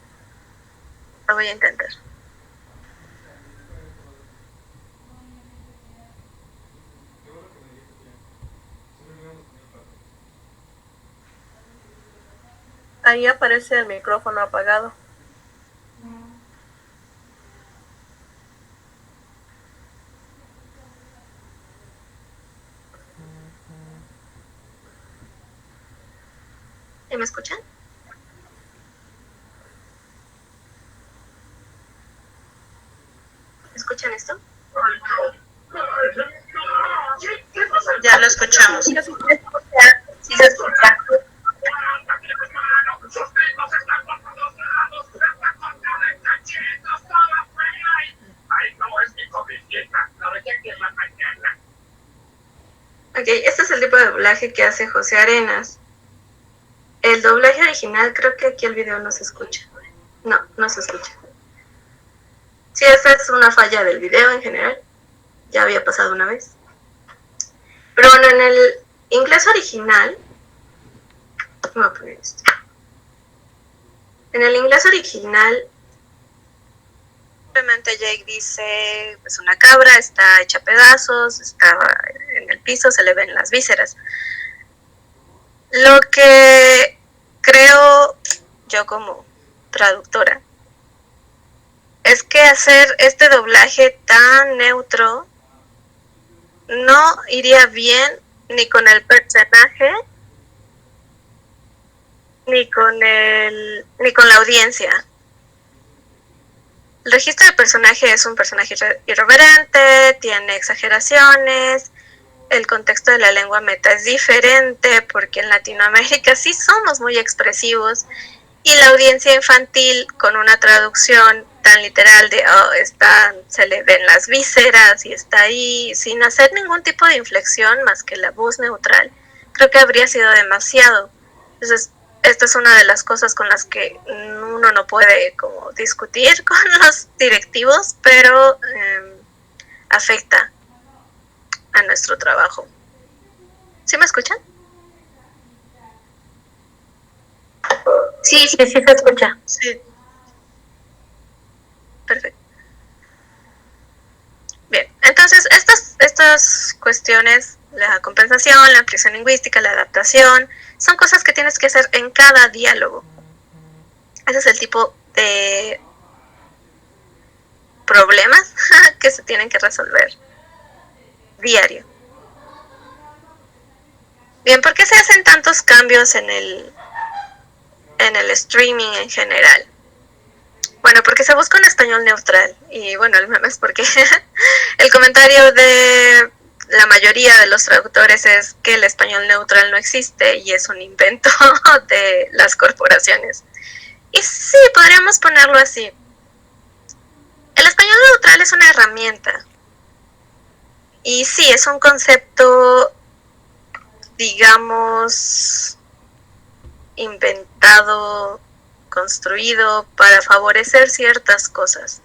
Lo voy a intentar. Ahí aparece el micrófono apagado. ¿Sí me escuchan? ¿Escuchan esto? Ya lo escuchamos. Sí se escucha. Ok, este es el tipo de doblaje que hace José Arenas. El doblaje original, creo que aquí el video no se escucha. No, no se escucha. Sí, esa es una falla del video en general. Ya había pasado una vez. Pero bueno, en el inglés original... Voy a poner esto. En el inglés original, simplemente Jake dice, es una cabra, está hecha a pedazos, está en el piso, se le ven las vísceras. Lo que creo yo como traductora es que hacer este doblaje tan neutro no iría bien ni con el personaje ni con la audiencia. El registro de personaje es un personaje irreverente, tiene exageraciones, el contexto de la lengua meta es diferente porque en Latinoamérica sí somos muy expresivos y la audiencia infantil con una traducción tan literal de se le ven las vísceras y está ahí sin hacer ningún tipo de inflexión más que la voz neutral, creo que habría sido demasiado. Entonces, esta es una de las cosas con las que uno no puede como discutir con los directivos, pero afecta a nuestro trabajo. ¿Sí me escuchan? Sí, se escucha. Sí. Perfecto. Bien, entonces estas cuestiones, la compensación, la ampliación lingüística, la adaptación, son cosas que tienes que hacer en cada diálogo. Ese es el tipo de problemas que se tienen que resolver diario. Bien, ¿por qué se hacen tantos cambios en el streaming en general? Bueno, porque se busca un español neutral. Y bueno, el meme es porque el comentario de la mayoría de los traductores es que el español neutral no existe y es un invento de las corporaciones. Y sí, podríamos ponerlo así. El español neutral es una herramienta. Y sí, es un concepto, digamos, inventado, construido para favorecer ciertas cosas.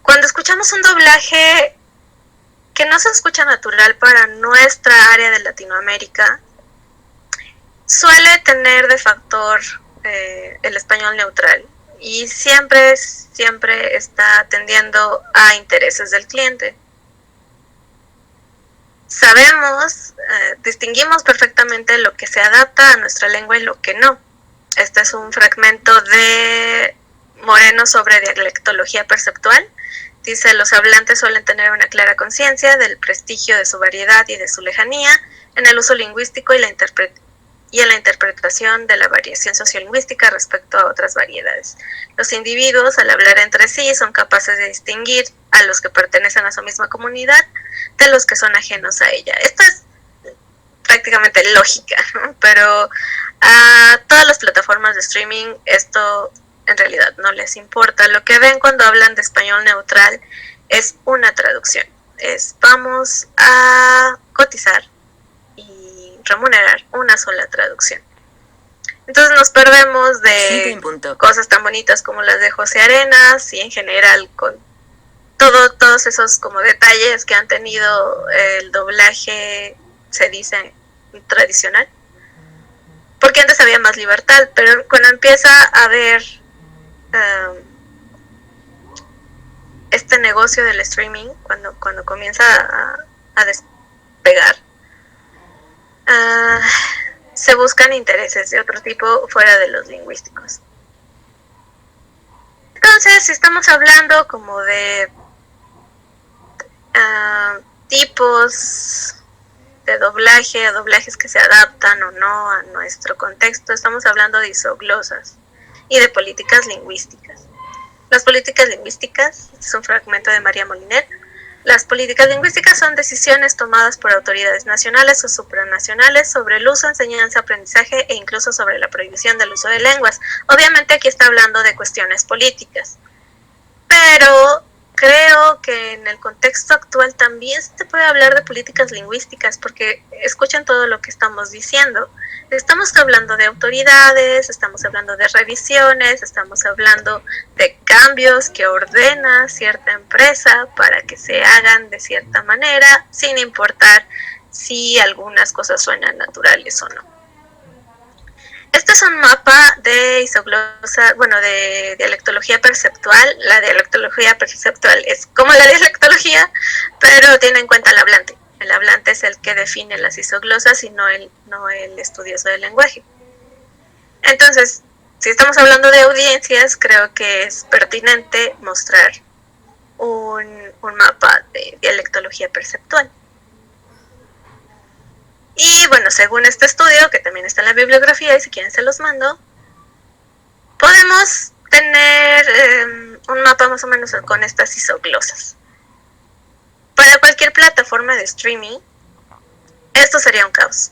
Cuando escuchamos un doblaje que no se escucha natural para nuestra área de Latinoamérica, suele tener de factor el español neutral y siempre está atendiendo a intereses del cliente. Sabemos, distinguimos perfectamente lo que se adapta a nuestra lengua y lo que no. Este es un fragmento de Moreno sobre dialectología perceptual. Dice, los hablantes suelen tener una clara conciencia del prestigio de su variedad y de su lejanía en el uso lingüístico y en la interpretación de la variación sociolingüística respecto a otras variedades. Los individuos, al hablar entre sí, son capaces de distinguir a los que pertenecen a su misma comunidad de los que son ajenos a ella. Esto es prácticamente lógica, ¿no? Pero a todas las plataformas de streaming esto en realidad no les importa. Lo que ven cuando hablan de español neutral es una traducción. Vamos a cotizar y remunerar una sola traducción. Entonces nos perdemos de cosas tan bonitas como las de José Arenas y en general con todos esos como detalles que han tenido el doblaje, se dice, tradicional. Porque antes había más libertad, pero cuando empieza a haber este negocio del streaming, cuando comienza a despegar, se buscan intereses de otro tipo fuera de los lingüísticos. Entonces, si estamos hablando como de tipos de doblaje, doblajes que se adaptan o no a nuestro contexto. Estamos hablando de isoglosas y de políticas lingüísticas. Las políticas lingüísticas, este es un fragmento de María Moliner. Las políticas lingüísticas son decisiones tomadas por autoridades nacionales o supranacionales sobre el uso, enseñanza, aprendizaje e incluso sobre la prohibición del uso de lenguas. Obviamente aquí está hablando de cuestiones políticas, pero creo que en el contexto actual también se puede hablar de políticas lingüísticas, porque escuchen todo lo que estamos diciendo. Estamos hablando de autoridades, estamos hablando de revisiones, estamos hablando de cambios que ordena cierta empresa para que se hagan de cierta manera, sin importar si algunas cosas suenan naturales o no. Este es un mapa de isoglosa, bueno, de dialectología perceptual. La dialectología perceptual es como la dialectología, pero tiene en cuenta el hablante. El hablante es el que define las isoglosas y no el estudioso del lenguaje. Entonces, si estamos hablando de audiencias, creo que es pertinente mostrar un mapa de dialectología perceptual. Y bueno, según este estudio, que también está en la bibliografía, y si quieren se los mando, podemos tener un mapa más o menos con estas isoglosas. Para cualquier plataforma de streaming, esto sería un caos.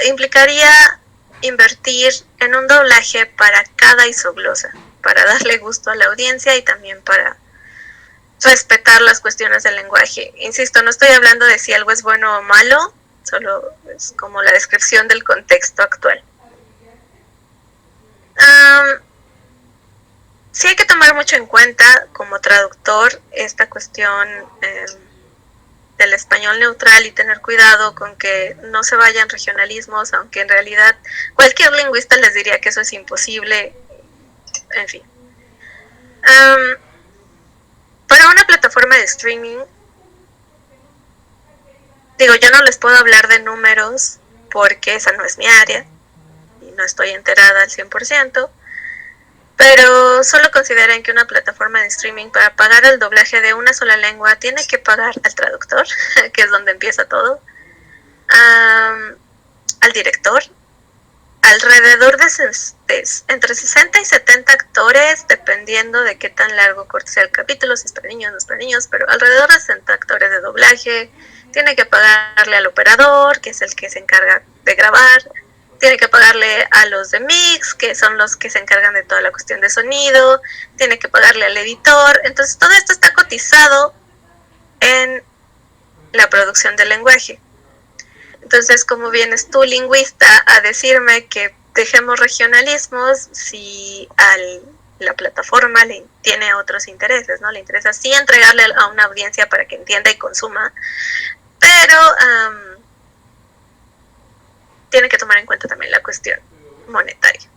Implicaría invertir en un doblaje para cada isoglosa, para darle gusto a la audiencia y también para respetar las cuestiones del lenguaje. Insisto, no estoy hablando de si algo es bueno o malo, solo es como la descripción del contexto actual. Sí hay que tomar mucho en cuenta como traductor esta cuestión del español neutral y tener cuidado con que no se vayan regionalismos, aunque en realidad cualquier lingüista les diría que eso es imposible, en fin. Para una plataforma de streaming, digo, yo no les puedo hablar de números porque esa no es mi área y no estoy enterada al 100%, pero solo consideren que una plataforma de streaming, para pagar el doblaje de una sola lengua, tiene que pagar al traductor, que es donde empieza todo, al director, alrededor de entre 60 y 70 actores, dependiendo de qué tan largo o corto sea el capítulo, si es para niños, no es para niños, pero alrededor de 60 actores de doblaje. Tiene que pagarle al operador, que es el que se encarga de grabar, tiene que pagarle a los de mix, que son los que se encargan de toda la cuestión de sonido, tiene que pagarle al editor. Entonces todo esto está cotizado en la producción del lenguaje. Entonces, ¿cómo vienes tú, lingüista, a decirme que dejemos regionalismos si la plataforma le tiene otros intereses, ¿no? Le interesa sí entregarle a una audiencia para que entienda y consuma, pero tiene que tomar en cuenta también la cuestión monetaria.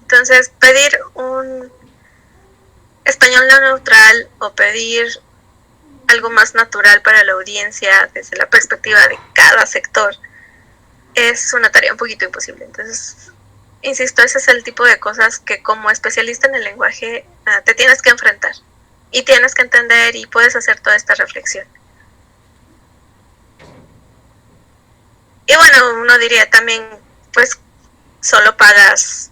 Entonces, pedir un español no neutral o pedir algo más natural para la audiencia desde la perspectiva de cada sector es una tarea un poquito imposible. Entonces, insisto, ese es el tipo de cosas que como especialista en el lenguaje te tienes que enfrentar y tienes que entender y puedes hacer toda esta reflexión. Y bueno, uno diría también, pues solo pagas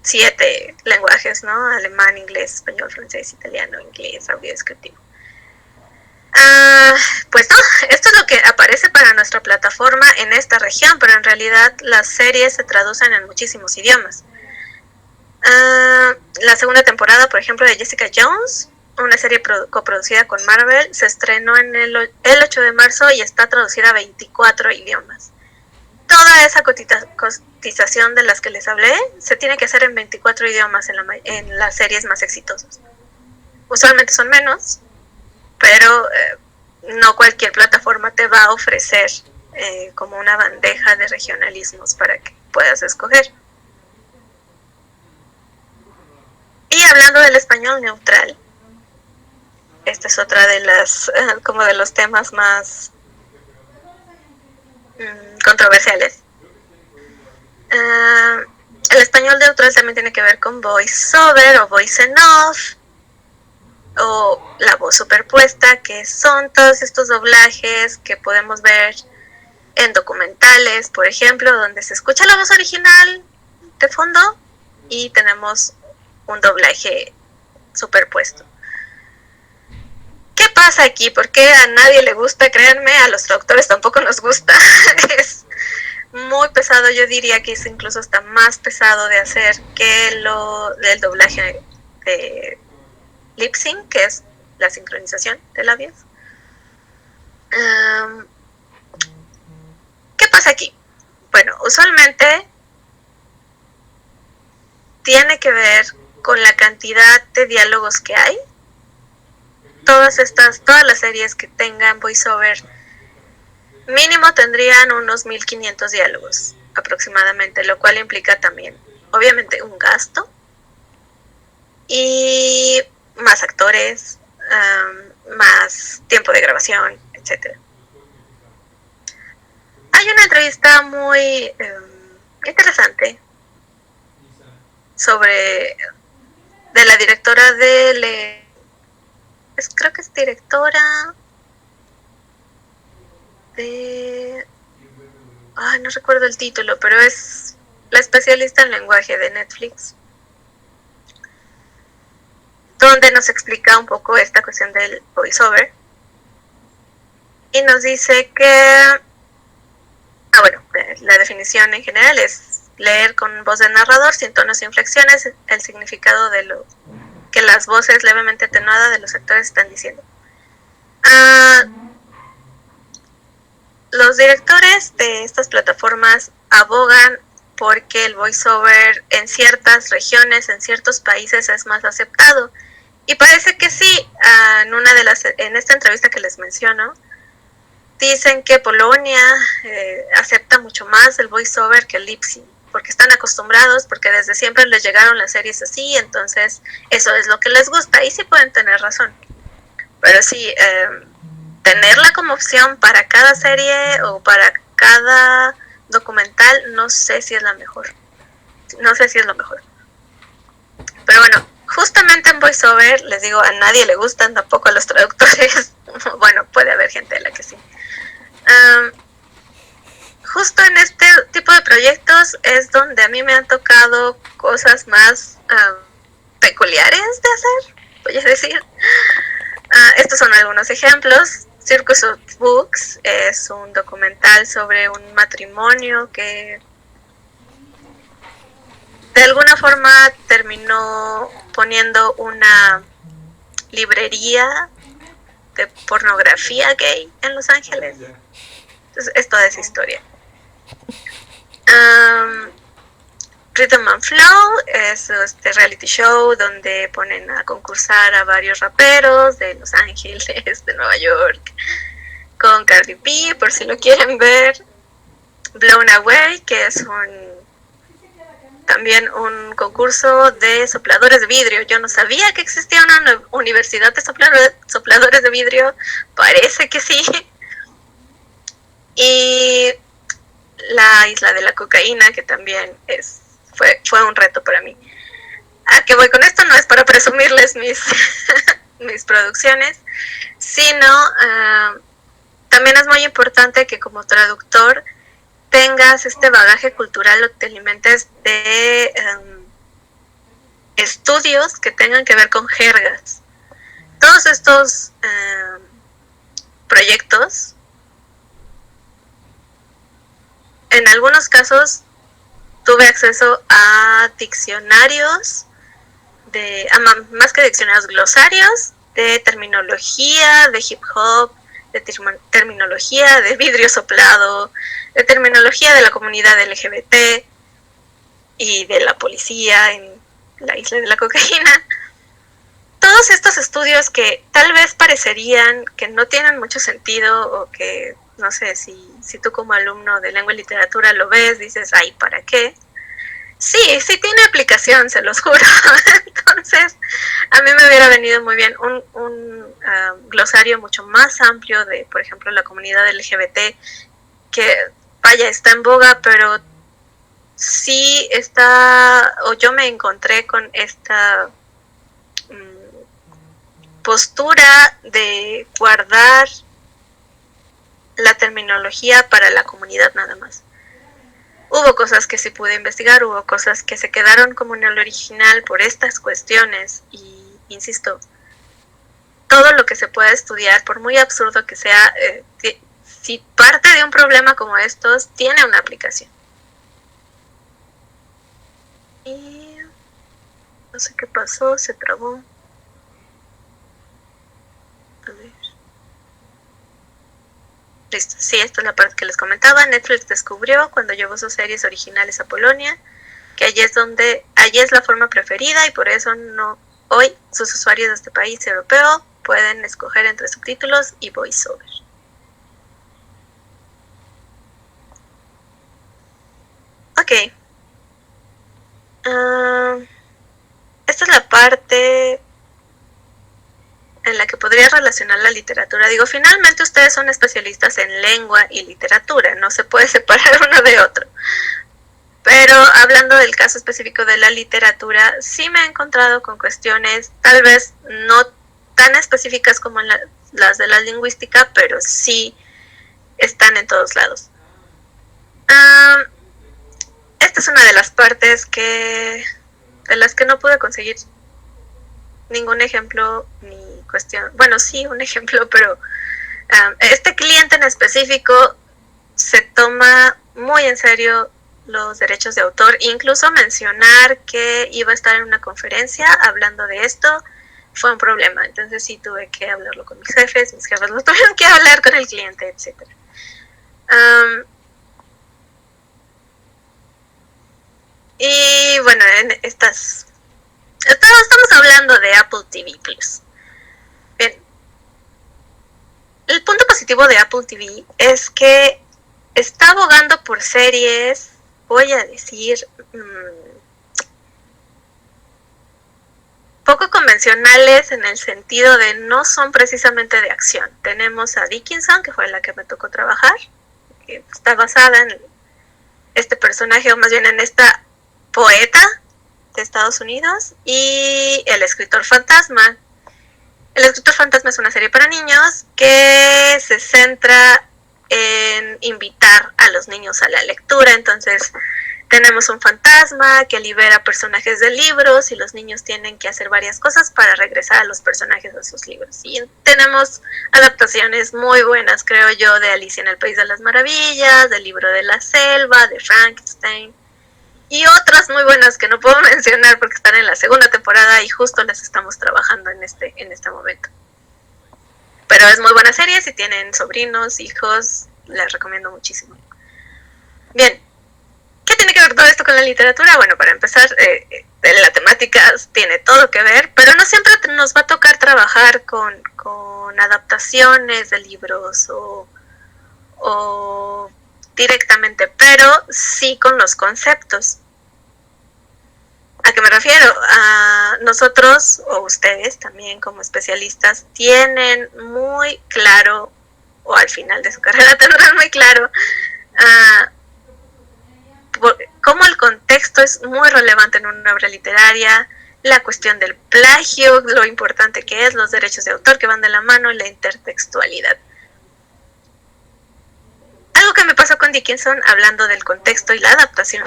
7 lenguajes, ¿no? Alemán, inglés, español, francés, italiano, inglés, audio descriptivo. Pues no, esto es lo que aparece para nuestra plataforma en esta región, pero en realidad las series se traducen en muchísimos idiomas. La segunda temporada, por ejemplo, de Jessica Jones, una serie coproducida con Marvel, se estrenó en el 8 de marzo y está traducida a 24 idiomas. Toda esa cotización de las que les hablé se tiene que hacer en 24 idiomas en las series más exitosas. Usualmente son menos, pero no cualquier plataforma te va a ofrecer como una bandeja de regionalismos para que puedas escoger. Y hablando del español neutral, esta es otra de las como de los temas más controversiales. El español neutral también tiene que ver con voice over o voice en off, o la voz superpuesta, que son todos estos doblajes que podemos ver en documentales, por ejemplo, donde se escucha la voz original de fondo y tenemos un doblaje superpuesto. ¿Qué pasa aquí? ¿Por qué a nadie le gusta? Créanme, a los traductores tampoco nos gusta. Es muy pesado, yo diría que es incluso hasta más pesado de hacer que el doblaje de lip sync, que es la sincronización de labios. ¿Qué pasa aquí? Bueno, usualmente tiene que ver con la cantidad de diálogos que hay. Todas las series que tengan voiceover mínimo tendrían unos 1500 diálogos aproximadamente, lo cual implica también, obviamente, un gasto y más actores, más tiempo de grabación, etc. Hay una entrevista muy interesante de la directora creo que es directora de... no recuerdo el título, pero es la especialista en lenguaje de Netflix, donde nos explica un poco esta cuestión del voiceover y nos dice que la definición en general es leer con voz de narrador sin tonos e inflexiones el significado de lo que las voces levemente atenuadas de los actores están diciendo. Los directores de estas plataformas abogan porque el voiceover en ciertas regiones, en ciertos países es más aceptado. Y parece que sí. En esta entrevista que les menciono, dicen que Polonia acepta mucho más el voiceover que el lip sync, porque están acostumbrados, porque desde siempre les llegaron las series así, entonces eso es lo que les gusta, y sí pueden tener razón. Pero sí, tenerla como opción para cada serie o para cada documental, no sé si es la mejor. No sé si es lo mejor. Pero bueno, justamente en voiceover, les digo, a nadie le gustan, tampoco a los traductores. Bueno, puede haber gente a la que sí. Justo en este tipo de proyectos es donde a mí me han tocado cosas más peculiares de hacer, voy a decir. Estos son algunos ejemplos. Circus of Books es un documental sobre un matrimonio que de alguna forma terminó poniendo una librería de pornografía gay en Los Ángeles. Entonces, es toda esa historia. Rhythm and Flow es este reality show donde ponen a concursar a varios raperos de Los Ángeles, de Nueva York, con Cardi B, por si lo quieren ver. Blown Away, que es también un concurso de sopladores de vidrio. Yo no sabía que existía una universidad de sopladores de vidrio, parece que sí. Y la isla de la cocaína, que también fue un reto para mí. ¿A qué voy con esto? No es para presumirles mis producciones, sino también es muy importante que como traductor tengas este bagaje cultural o te alimentes de estudios que tengan que ver con jergas. Todos estos proyectos, en algunos casos tuve acceso a diccionarios, más que diccionarios, glosarios de terminología de hip hop, de terminología de vidrio soplado, de terminología de la comunidad LGBT y de la policía en la isla de la cocaína. Todos estos estudios que tal vez parecerían que no tienen mucho sentido o que, no sé, si tú como alumno de lengua y literatura lo ves, dices, ay, ¿para qué? Sí tiene aplicación, se los juro. Entonces, a mí me hubiera venido muy bien un glosario mucho más amplio de, por ejemplo, la comunidad LGBT, que, vaya, está en boga, pero sí está, o yo me encontré con esta postura de guardar la terminología para la comunidad nada más. Hubo cosas que sí pude investigar, hubo cosas que se quedaron como en el original por estas cuestiones y, insisto, todo lo que se pueda estudiar, por muy absurdo que sea, si parte de un problema como estos, tiene una aplicación. Y no sé qué pasó, se trabó. A ver. Listo, sí, esta es la parte que les comentaba. Netflix descubrió cuando llevó sus series originales a Polonia que allí es la forma preferida y por eso hoy sus usuarios de este país europeo pueden escoger entre subtítulos y voiceover. Ok. Esta es la parte en la que podría relacionar la literatura. Digo, finalmente ustedes son especialistas en lengua y literatura, no se puede separar uno de otro. Pero hablando del caso específico de la literatura, sí me he encontrado con cuestiones tal vez no tan específicas como las de la lingüística, pero sí están en todos lados. Esta es una de las partes de las que no pude conseguir ningún ejemplo ni cuestión. Bueno, sí, un ejemplo, pero este cliente en específico se toma muy en serio los derechos de autor. Incluso mencionar que iba a estar en una conferencia hablando de esto fue un problema. Entonces sí tuve que hablarlo con mis jefes lo tuvieron que hablar con el cliente, etc. Y bueno, estamos hablando de Apple TV Plus. Bien. El punto positivo de Apple TV es que está abogando por series, voy a decir, poco convencionales en el sentido de no son precisamente de acción. Tenemos a Dickinson, que fue la que me tocó trabajar, que está basada en este personaje, o más bien en esta poeta de Estados Unidos, y El escritor fantasma. El escritor fantasma es una serie para niños que se centra en invitar a los niños a la lectura. Entonces tenemos un fantasma que libera personajes de libros y los niños tienen que hacer varias cosas para regresar a los personajes de sus libros. Y tenemos adaptaciones muy buenas, creo yo, de Alicia en el País de las Maravillas, del Libro de la Selva, de Frankenstein, y otras muy buenas que no puedo mencionar porque están en la segunda temporada y justo las estamos trabajando en este momento. Pero es muy buena serie, si tienen sobrinos, hijos, les recomiendo muchísimo. Bien, ¿qué tiene que ver todo esto con la literatura? Bueno, para empezar, la temática tiene todo que ver, pero no siempre nos va a tocar trabajar con adaptaciones de libros o directamente, pero sí con los conceptos. ¿A qué me refiero? Nosotros, o ustedes también como especialistas, tienen muy claro, o al final de su carrera tendrán muy claro, cómo el contexto es muy relevante en una obra literaria, la cuestión del plagio, lo importante que es, los derechos de autor que van de la mano, la intertextualidad. Algo que me pasó con Dickinson, hablando del contexto y la adaptación,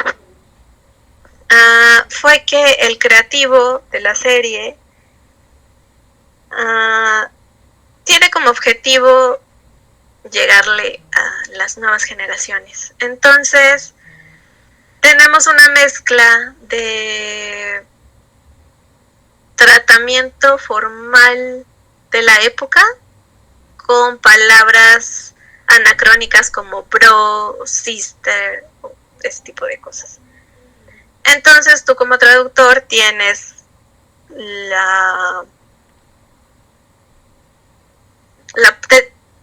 fue que el creativo de la serie tiene como objetivo llegarle a las nuevas generaciones. Entonces, tenemos una mezcla de tratamiento formal de la época con palabras anacrónicas como bro, sister, ese tipo de cosas. Entonces tú como traductor tienes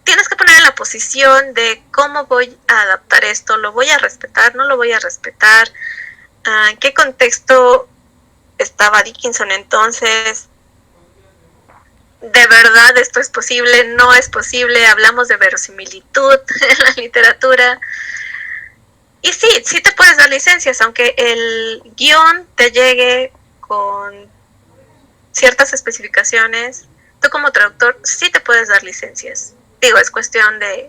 tienes que poner en la posición de cómo voy a adaptar esto, lo voy a respetar, no lo voy a respetar, en qué contexto estaba Dickinson entonces, de verdad esto es posible, no es posible, hablamos de verosimilitud en la literatura. Y sí te puedes dar licencias, aunque el guión te llegue con ciertas especificaciones, tú como traductor sí te puedes dar licencias. Digo, es cuestión de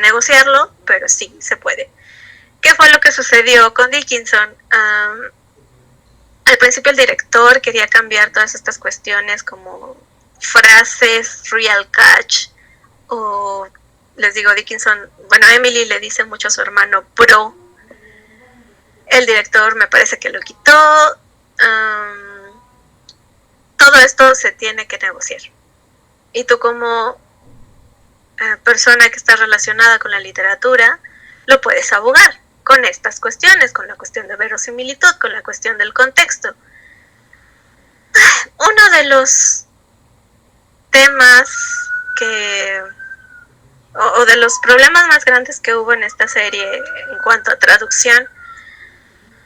negociarlo, pero sí se puede. ¿Qué fue lo que sucedió con Dickinson? Al principio el director quería cambiar todas estas cuestiones como frases, real catch, o les digo Dickinson, bueno, Emily le dice mucho a su hermano bro. El director me parece que lo quitó. Todo esto se tiene que negociar. Y tú como persona que está relacionada con la literatura, lo puedes abogar con estas cuestiones, con la cuestión de verosimilitud, con la cuestión del contexto. Uno de los temas o de los problemas más grandes que hubo en esta serie en cuanto a traducción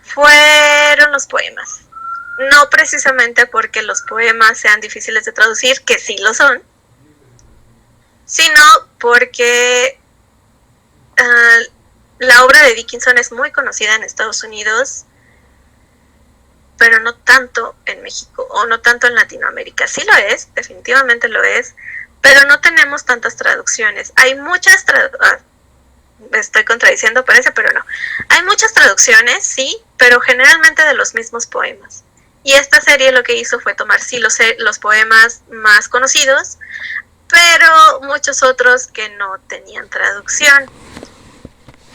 fueron los poemas. No precisamente porque los poemas sean difíciles de traducir, que sí lo son, sino porque la obra de Dickinson es muy conocida en Estados Unidos, pero no tanto en México o no tanto en Latinoamérica. Sí lo es, definitivamente lo es, pero no tenemos tantas traducciones. Hay muchas me estoy contradiciendo, parece, pero no. Hay muchas traducciones, sí, pero generalmente de los mismos poemas. Y esta serie lo que hizo fue tomar, sí, los poemas más conocidos, pero muchos otros que no tenían traducción.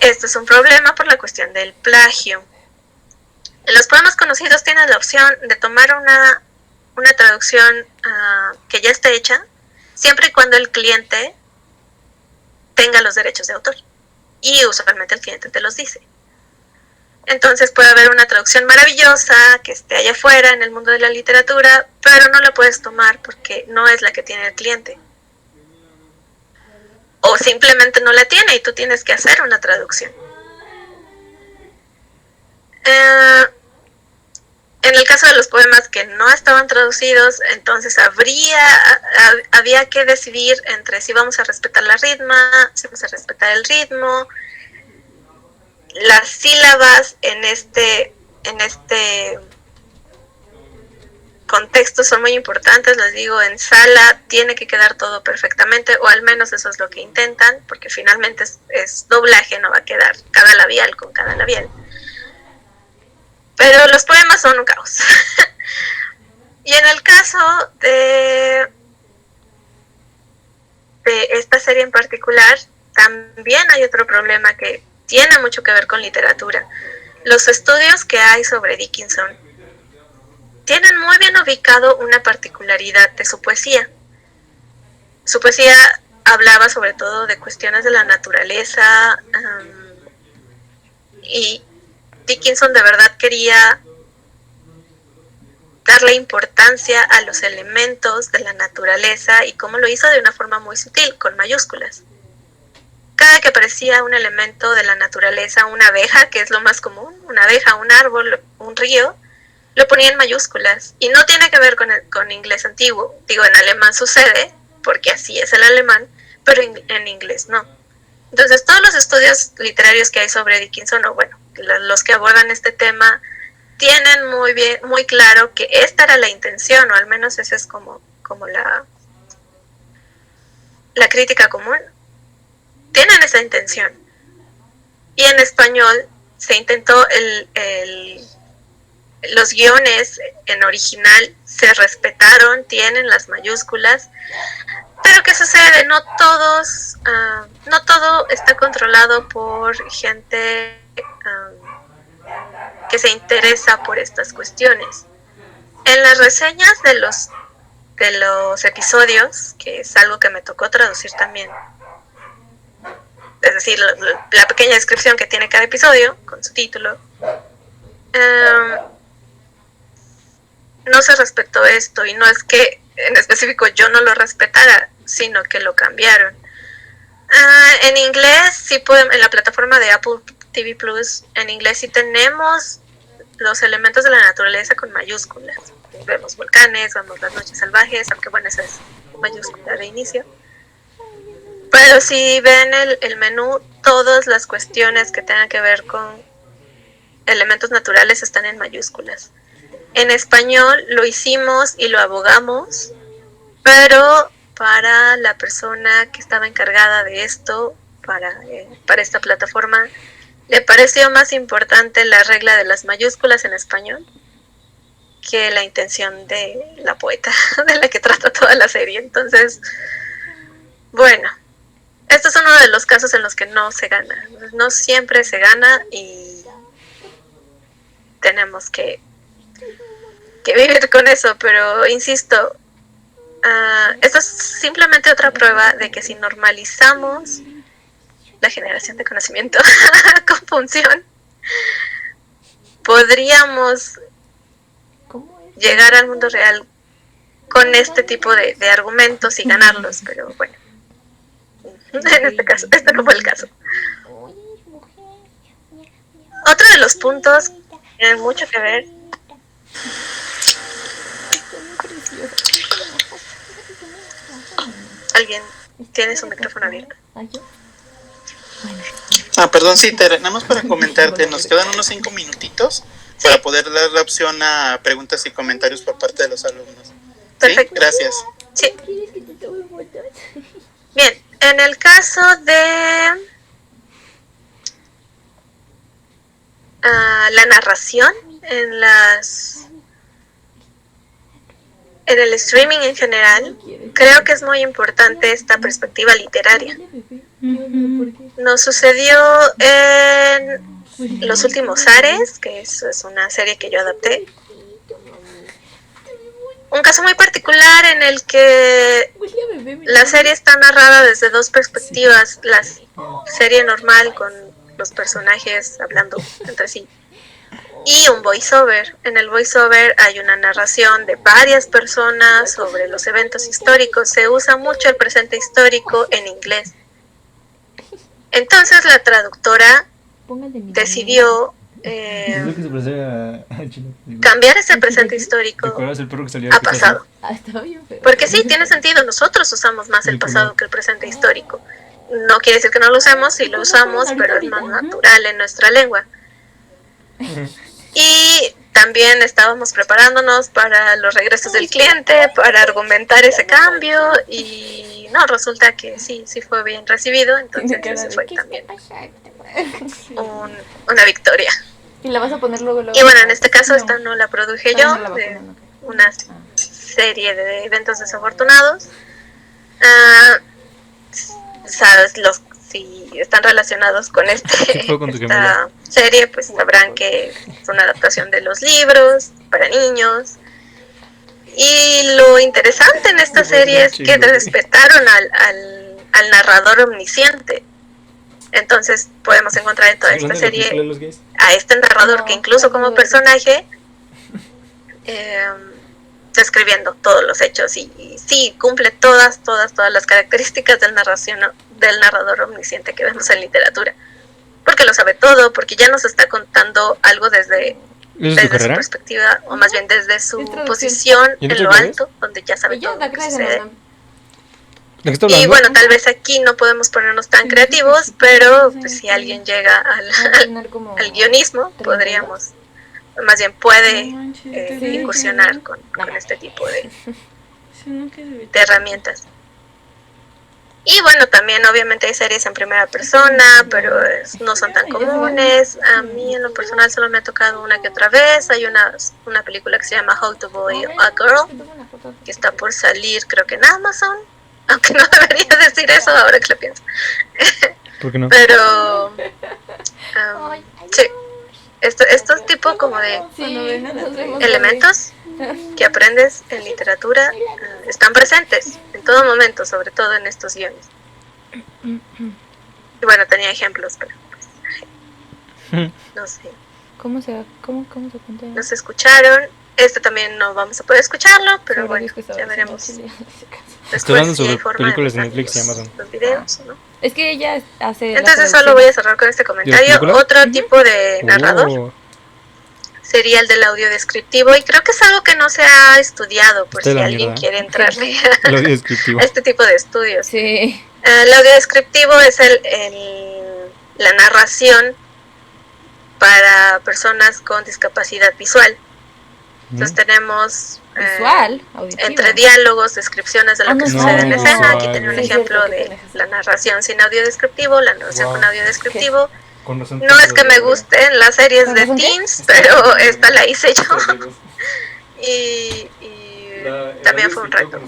Esto es un problema por la cuestión del plagio. Los poemas conocidos tienen la opción de tomar una traducción que ya esté hecha, siempre y cuando el cliente tenga los derechos de autor. Y usualmente el cliente te los dice. Entonces puede haber una traducción maravillosa que esté allá afuera en el mundo de la literatura, pero no la puedes tomar porque no es la que tiene el cliente. O simplemente no la tiene y tú tienes que hacer una traducción. En el caso de los poemas que no estaban traducidos, entonces había que decidir entre si vamos a respetar la ritma, si vamos a respetar el ritmo. Las sílabas en este contexto son muy importantes, les digo, en sala tiene que quedar todo perfectamente, o al menos eso es lo que intentan, porque finalmente es doblaje, no va a quedar cada labial con cada labial. Pero los poemas son un caos. Y en el caso de esta serie en particular, también hay otro problema que tiene mucho que ver con literatura. Los estudios que hay sobre Dickinson tienen muy bien ubicado una particularidad de su poesía. Su poesía hablaba sobre todo de cuestiones de la naturaleza, y Dickinson de verdad quería darle importancia a los elementos de la naturaleza, y cómo lo hizo de una forma muy sutil, con mayúsculas. Cada que aparecía un elemento de la naturaleza, una abeja, que es lo más común, una abeja, un árbol, un río, lo ponía en mayúsculas. Y no tiene que ver con inglés antiguo. Digo, en alemán sucede, porque así es el alemán, pero en inglés no. Entonces, todos los estudios literarios que hay sobre Dickinson, o bueno, los que abordan este tema, tienen muy claro que esta era la intención, o al menos esa es como la crítica común. Tienen esa intención. Y en español se intentó los guiones en original se respetaron, tienen las mayúsculas, pero ¿qué sucede? No todo está controlado por gente que se interesa por estas cuestiones. En las reseñas de los episodios, que es algo que me tocó traducir también, es decir, la pequeña descripción que tiene cada episodio con su título, no se respetó esto, y no es que en específico yo no lo respetara, sino que lo cambiaron. En inglés sí en la plataforma de Apple TV Plus, en inglés sí tenemos los elementos de la naturaleza con mayúsculas. Vemos volcanes, vemos las noches salvajes, aunque bueno, esa es mayúscula de inicio. Pero si ven el menú, todas las cuestiones que tengan que ver con elementos naturales están en mayúsculas. En español lo hicimos y lo abogamos pero para la persona que estaba encargada de esto, para esta plataforma, le pareció más importante la regla de las mayúsculas en español que la intención de la poeta de la que trata toda la serie. Entonces, bueno, este es uno de los casos en los que no se gana. No siempre se gana y tenemos que vivir con eso, pero insisto, esto es simplemente otra prueba de que si normalizamos la generación de conocimiento con función, podríamos llegar al mundo real con este tipo de argumentos y ganarlos, pero bueno, en este caso, este no fue el caso. Otro de los puntos que tiene mucho que ver ¿alguien tiene su micrófono abierto? Perdón, sí, Tere, nada más para comentarte, nos quedan unos 5 minutitos para poder dar la opción a preguntas y comentarios por parte de los alumnos. Perfecto. ¿Sí? Gracias. Sí. Bien, en el caso de la narración en el streaming en general, creo que es muy importante esta perspectiva literaria. Nos sucedió en Los Últimos Ares, que es una serie que yo adapté. Un caso muy particular en el que la serie está narrada desde dos perspectivas. La serie normal con los personajes hablando entre sí y un voiceover. En el voiceover hay una narración de varias personas sobre los eventos históricos. Se usa mucho el presente histórico en inglés. Entonces la traductora decidió cambiar ese presente histórico a pasado. Porque sí, tiene sentido, nosotros usamos más el pasado que el presente histórico. No quiere decir que no lo usemos, sí lo usamos, pero es más natural en nuestra lengua. Y también estábamos preparándonos para los regresos del cliente, para argumentar ese cambio, y no, resulta que sí fue bien recibido, entonces ese fue también una victoria. Y la vas a poner luego. Y bueno, en este caso esta no la produje yo, de una serie de eventos desafortunados. Sabes, si están relacionados con esta serie, pues sabrán que es una adaptación de los libros para niños. Y lo interesante en esta serie es que respetaron al narrador omnisciente. Entonces podemos encontrar en toda esta serie a este narrador que incluso como personaje describiendo todos los hechos y sí cumple todas las características del narrador omnisciente que vemos en literatura, porque lo sabe todo, porque ya nos está contando algo desde su perspectiva, o más bien desde su posición en lo alto, donde ya sabe todo lo que sucede. Y bueno, tal vez aquí no podemos ponernos tan creativos, pero pues, si alguien llega al guionismo, podríamos, más bien puede incursionar con este tipo de herramientas. Y bueno, también obviamente hay series en primera persona, pero no son tan comunes. A mí en lo personal solo me ha tocado una que otra vez. Hay una película que se llama How to Boil a Girl, que está por salir creo que en Amazon, aunque no debería decir eso ahora que lo pienso. ¿Por qué no? Pero sí, estos tipos como de elementos que aprendes en literatura están presentes en todo momento, sobre todo en estos guiones. Y bueno, tenía ejemplos, pero pues, no sé. ¿Cómo se cuenta? Nos escucharon. Este también no vamos a poder escucharlo, pero bueno, ya veremos. Estoy hablando sobre películas de Netflix y Amazon. Los videos, ¿no? Es que ella hace. Entonces solo voy a cerrar con este comentario. Otro tipo de narrador sería el del audio descriptivo, y creo que es algo que no se ha estudiado, por si alguien quiere entrarle a este tipo de estudios. Sí. El audio descriptivo es la narración para personas con discapacidad visual. Entonces tenemos visual, auditivo. entre diálogos, descripciones de lo que sucede en la escena. Aquí tengo un Sí, ejemplo cierto que de tienes la narración sin audio descriptivo, la narración con audio descriptivo. Con razón No es que me tengo- gusten las series ¿Con de razón qué? teens, pero esta la hice yo. y también fue un reto.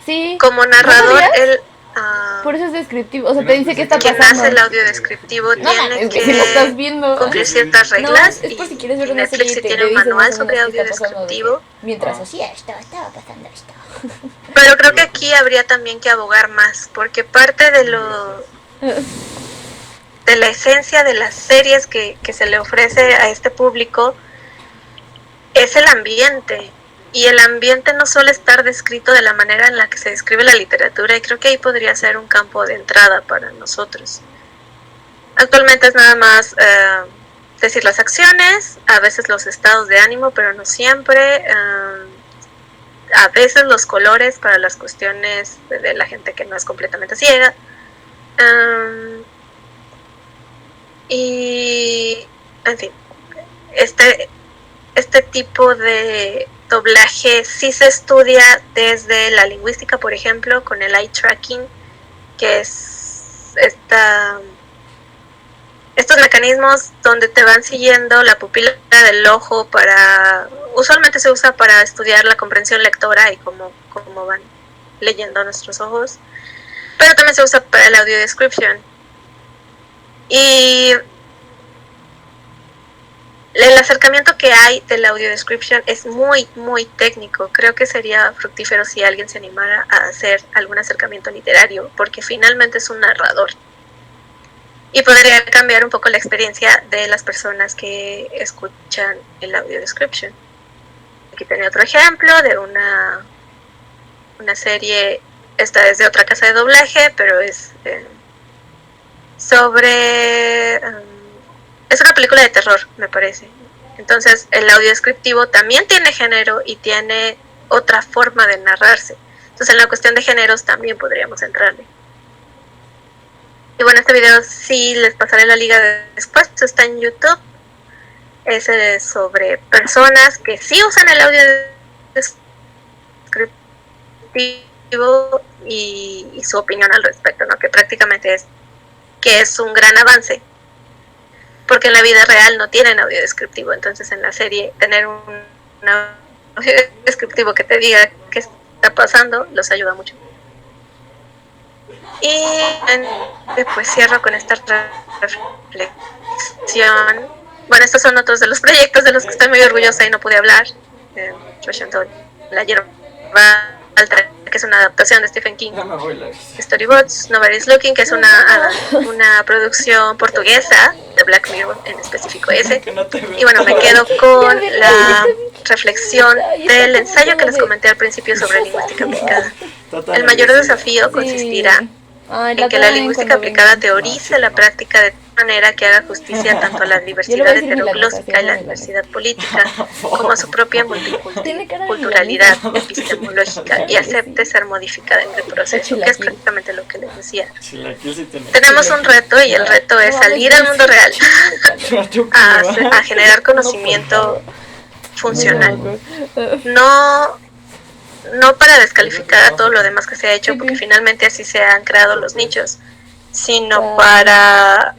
Sí. Como ¿No narrador, sabías? él... Por eso es descriptivo, o sea, te dice qué está quien pasando. hace el audio descriptivo No tiene mames, güey, si lo estás que viendo. cumplir ciertas No, reglas. es por si quieres ver y una Netflix serie sí y te tiene un dicen más manual o menos sobre qué audio está pasando, de que descriptivo. mientras hacía esto, estaba pasando esto. Pero creo que aquí habría también que abogar más, porque parte de de la esencia de las series que se le ofrece a este público es el ambiente. Y el ambiente no suele estar descrito de la manera en la que se describe la literatura, y creo que ahí podría ser un campo de entrada para nosotros. Actualmente es nada más decir las acciones, a veces los estados de ánimo, pero no siempre. A veces los colores para las cuestiones de la gente que no es completamente ciega. Y, en fin, este tipo de doblaje sí se estudia desde la lingüística, por ejemplo, con el eye tracking, que es estos mecanismos donde te van siguiendo la pupila del ojo usualmente se usa para estudiar la comprensión lectora y cómo van leyendo nuestros ojos, pero también se usa para el audio description. Y el acercamiento que hay del audio description es muy, muy técnico. Creo que sería fructífero si alguien se animara a hacer algún acercamiento literario, porque finalmente es un narrador. Y podría cambiar un poco la experiencia de las personas que escuchan el audio description. Aquí tenía otro ejemplo de una serie, esta es de otra casa de doblaje, pero es sobre... es una película de terror, me parece. Entonces el audio descriptivo también tiene género y tiene otra forma de narrarse. Entonces en la cuestión de géneros también podríamos entrarle. Y bueno, este video sí les pasaré la liga después, está en YouTube. Es sobre personas que sí usan el audio descriptivo y su opinión al respecto, ¿no? Que prácticamente es que es un gran avance, porque en la vida real no tienen audio descriptivo. Entonces en la serie tener un audio descriptivo que te diga qué está pasando los ayuda mucho. Y pues cierro con esta reflexión. Bueno, estos son otros de los proyectos de los que estoy muy orgullosa y no pude hablar. La hierba alta, que es una adaptación de Stephen King. Storybots, Nobody's Looking, que es una producción portuguesa de Black Mirror, en específico ese. Y bueno, me quedo con la reflexión del ensayo que les comenté al principio sobre lingüística aplicada. El mayor desafío consistirá en que la lingüística aplicada teorice la práctica de manera que haga justicia tanto a la diversidad heteroglósica y la diversidad política como a su propia multiculturalidad epistemológica, y acepte ser modificada en el proceso, que es prácticamente lo que les decía. Tenemos un reto, y el reto es salir al mundo real a generar conocimiento funcional, no para descalificar a todo lo demás que se ha hecho, porque finalmente así se han creado los nichos, sino para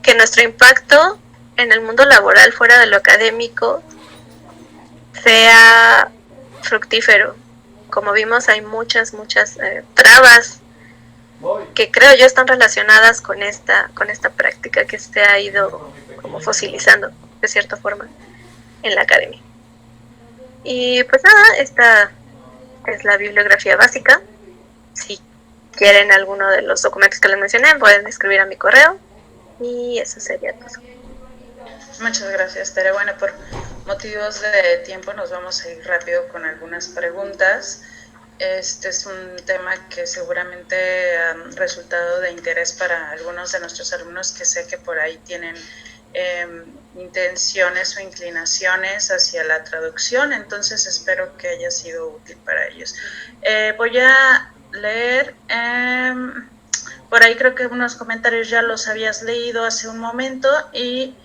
que nuestro impacto en el mundo laboral fuera de lo académico sea fructífero. Como vimos, hay muchas trabas que creo yo están relacionadas con esta práctica que se ha ido como fosilizando de cierta forma en la academia. Y pues nada, esta es la bibliografía básica. Si quieren alguno de los documentos que les mencioné, pueden escribir a mi correo. Y eso sería todo. Muchas gracias, Tere. Bueno, por motivos de tiempo nos vamos a ir rápido con algunas preguntas. Este es un tema que seguramente ha resultado de interés para algunos de nuestros alumnos, que sé que por ahí tienen intenciones o inclinaciones hacia la traducción, entonces espero que haya sido útil para ellos. Voy a leer, por ahí creo que unos comentarios ya los habías leído hace un momento, y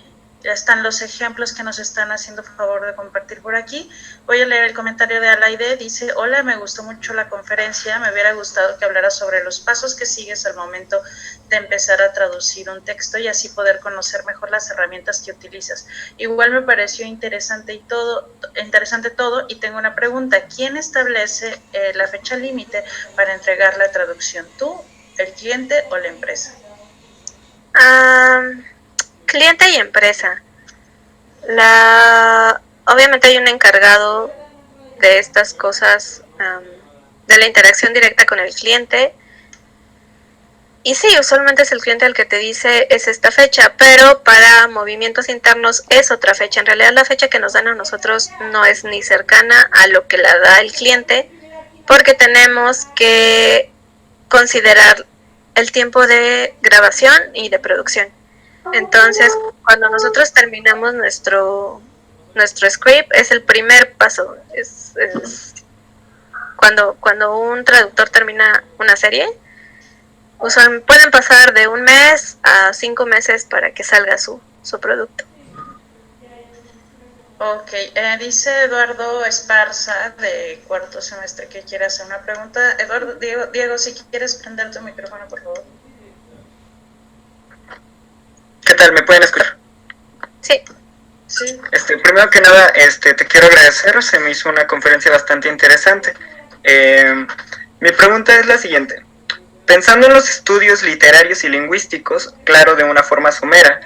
Ya están los ejemplos que nos están haciendo favor de compartir por aquí. Voy a leer el comentario de Alaide. Dice, hola, me gustó mucho la conferencia. Me hubiera gustado que hablara sobre los pasos que sigues al momento de empezar a traducir un texto y así poder conocer mejor las herramientas que utilizas. Igual me pareció interesante todo y tengo una pregunta. ¿Quién establece la fecha límite para entregar la traducción? ¿Tú, el cliente o la empresa? Cliente y empresa. Obviamente hay un encargado de estas cosas, de la interacción directa con el cliente. Y sí, usualmente es el cliente el que te dice es esta fecha, pero para movimientos internos es otra fecha. En realidad la fecha que nos dan a nosotros no es ni cercana a lo que la da el cliente, porque tenemos que considerar el tiempo de grabación y de producción. Entonces, cuando nosotros terminamos nuestro script, es el primer paso. Es cuando un traductor termina una serie, pueden pasar de 1 mes a 5 meses para que salga su producto. Ok, dice Eduardo Esparza de cuarto semestre que quiere hacer una pregunta. Eduardo, Diego, si quieres prender tu micrófono, por favor. ¿Qué tal? ¿Me pueden escuchar? Sí. Sí. Primero que nada, te quiero agradecer, se me hizo una conferencia bastante interesante. Mi pregunta es la siguiente. Pensando en los estudios literarios y lingüísticos, claro, de una forma somera,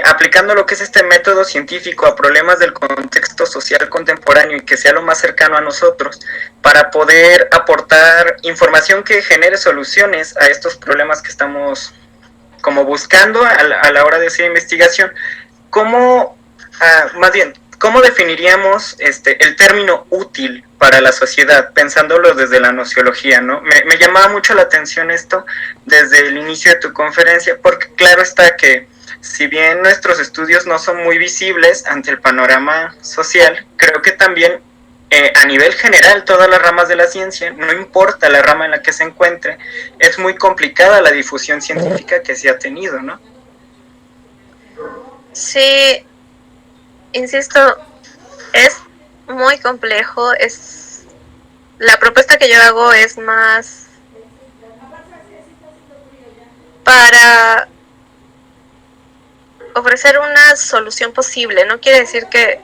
aplicando lo que es este método científico a problemas del contexto social contemporáneo y que sea lo más cercano a nosotros, para poder aportar información que genere soluciones a estos problemas que estamos como buscando a la hora de hacer investigación, ¿cómo definiríamos el término útil para la sociedad, pensándolo desde la nociología, ¿no? Me llamaba mucho la atención esto desde el inicio de tu conferencia, porque claro está que si bien nuestros estudios no son muy visibles ante el panorama social, creo que también a nivel general todas las ramas de la ciencia, no importa la rama en la que se encuentre, es muy complicada la difusión científica que se ha tenido, ¿no? Sí, insisto, es muy complejo. La propuesta que yo hago es más para ofrecer una solución posible. No quiere decir que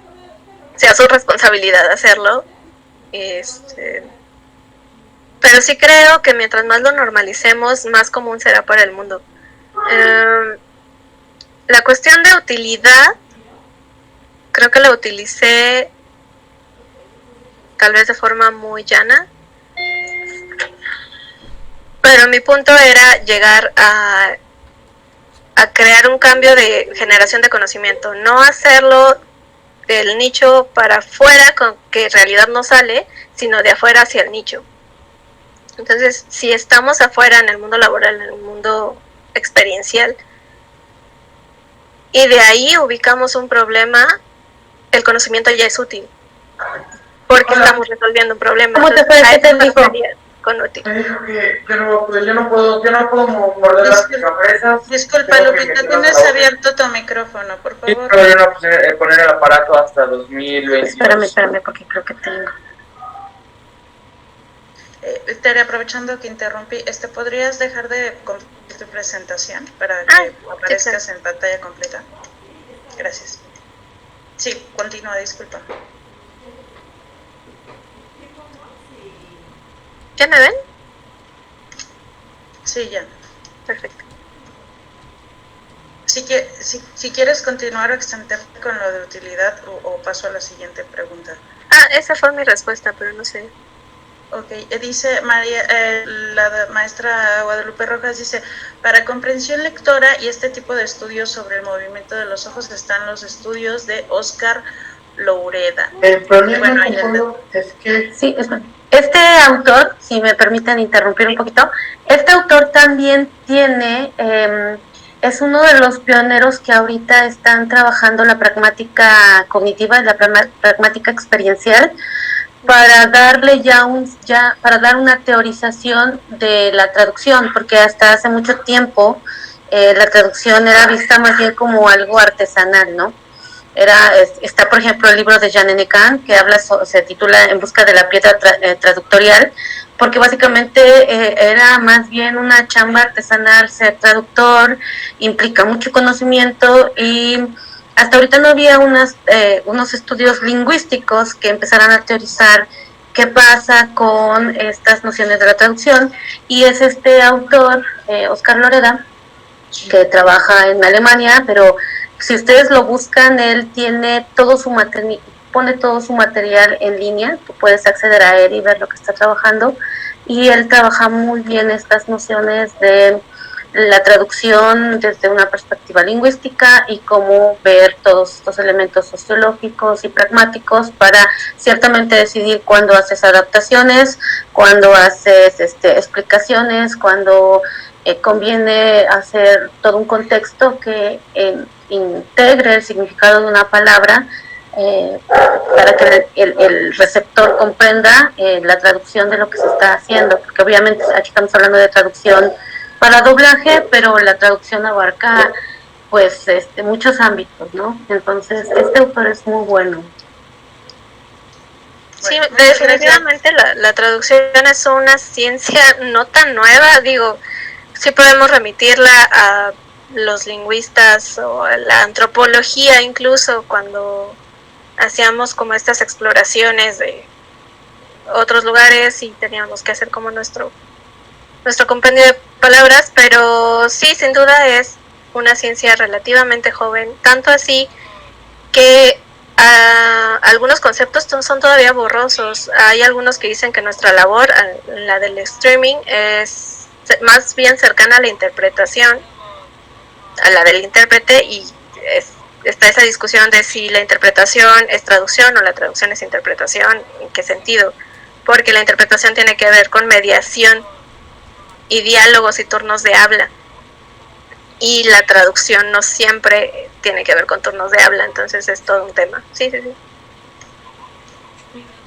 sea su responsabilidad hacerlo, pero sí creo que mientras más lo normalicemos, más común será para el mundo. La cuestión de utilidad, creo que la utilicé tal vez de forma muy llana, pero mi punto era llegar a crear un cambio de generación de conocimiento, no hacerlo del nicho para afuera, con que en realidad no sale, sino de afuera hacia el nicho. Entonces, si estamos afuera en el mundo laboral, en el mundo experiencial, y de ahí ubicamos un problema, el conocimiento ya es útil, porque estamos resolviendo un problema. ¿Cómo te fue? ¿Qué te dijo? Con útil. Me dijo que yo no puedo morder las cabezas. Disculpa, Lupita, tienes abierto tu micrófono, por favor. Sí, pero yo no poner el aparato hasta 2022. Espérame, porque creo que tengo. Tere, aprovechando que interrumpí, ¿podrías dejar de compartir tu presentación para que aparezcas en pantalla completa? Gracias. Sí, continúa, disculpa. ¿Ya me ven? Sí, ya. Perfecto. Si quieres continuar o extenderte con lo de utilidad o paso a la siguiente pregunta. Esa fue mi respuesta, pero no sé. Ok, dice María, la maestra Guadalupe Rojas dice, para comprensión lectora y este tipo de estudios sobre el movimiento de los ojos están los estudios de Oscar Loureda. El problema es que... Sí, este autor, si me permiten interrumpir un poquito, este autor también tiene, es uno de los pioneros que ahorita están trabajando la pragmática cognitiva, la pragmática experiencial, para darle para dar una teorización de la traducción, porque hasta hace mucho tiempo la traducción era vista más bien como algo artesanal, ¿no? Está, por ejemplo, el libro de Jean Hennequin, que se titula En busca de la piedra traductorial, porque básicamente era más bien una chamba artesanal. Ser traductor implica mucho conocimiento, y hasta ahorita no había unos estudios lingüísticos que empezaran a teorizar qué pasa con estas nociones de la traducción, y es este autor, Oscar Loreda, que trabaja en Alemania, pero si ustedes lo buscan, él tiene pone todo su material en línea. Tú puedes acceder a él y ver lo que está trabajando, y él trabaja muy bien estas nociones de la traducción desde una perspectiva lingüística y cómo ver todos estos elementos sociológicos y pragmáticos para ciertamente decidir cuándo haces adaptaciones, cuándo haces explicaciones, cuándo conviene hacer todo un contexto que integre el significado de una palabra, para que el receptor comprenda la traducción de lo que se está haciendo, porque obviamente aquí estamos hablando de traducción para doblaje, pero la traducción abarca pues muchos ámbitos, ¿no? Entonces este autor es muy bueno. Sí, definitivamente la traducción es una ciencia no tan nueva, digo, sí podemos remitirla a los lingüistas o a la antropología, incluso cuando hacíamos como estas exploraciones de otros lugares y teníamos que hacer como nuestro compendio de palabras, pero sí, sin duda es una ciencia relativamente joven, tanto así que algunos conceptos son todavía borrosos. Hay algunos que dicen que nuestra labor, la del streaming, es más bien cercana a la interpretación, a la del intérprete, y está esa discusión de si la interpretación es traducción o la traducción es interpretación, en qué sentido, porque la interpretación tiene que ver con mediación y diálogos y turnos de habla, y la traducción no siempre tiene que ver con turnos de habla, entonces es todo un tema. Sí.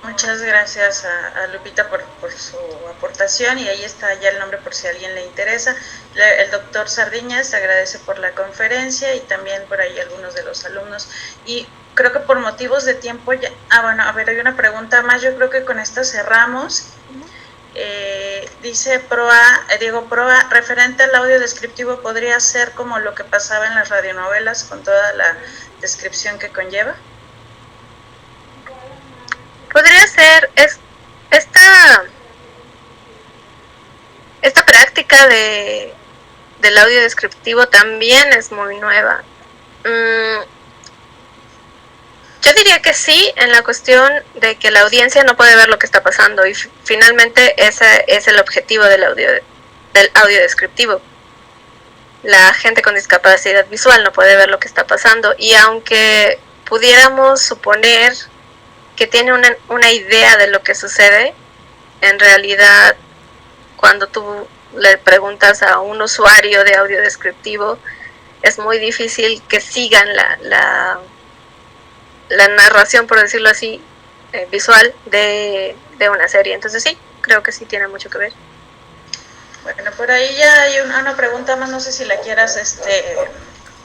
Muchas gracias a Lupita por su aportación, y ahí está ya el nombre por si a alguien le interesa. El doctor Sardiñas agradece por la conferencia, y también por ahí algunos de los alumnos, y creo que por motivos de tiempo ya... bueno, a ver, hay una pregunta más, yo creo que con esta cerramos. Dice Diego Proa, referente al audio descriptivo, ¿podría ser como lo que pasaba en las radionovelas con toda la descripción que conlleva? Podría ser. Esta práctica del audio descriptivo también es muy nueva. Yo diría que sí, en la cuestión de que la audiencia no puede ver lo que está pasando, y finalmente ese es el objetivo del audio descriptivo. La gente con discapacidad visual no puede ver lo que está pasando, y aunque pudiéramos suponer que tiene una idea de lo que sucede, en realidad cuando tú le preguntas a un usuario de audio descriptivo, es muy difícil que sigan la narración, por decirlo así, visual de una serie. Entonces sí, creo que sí tiene mucho que ver. Bueno, por ahí ya hay una pregunta más, no sé si la quieras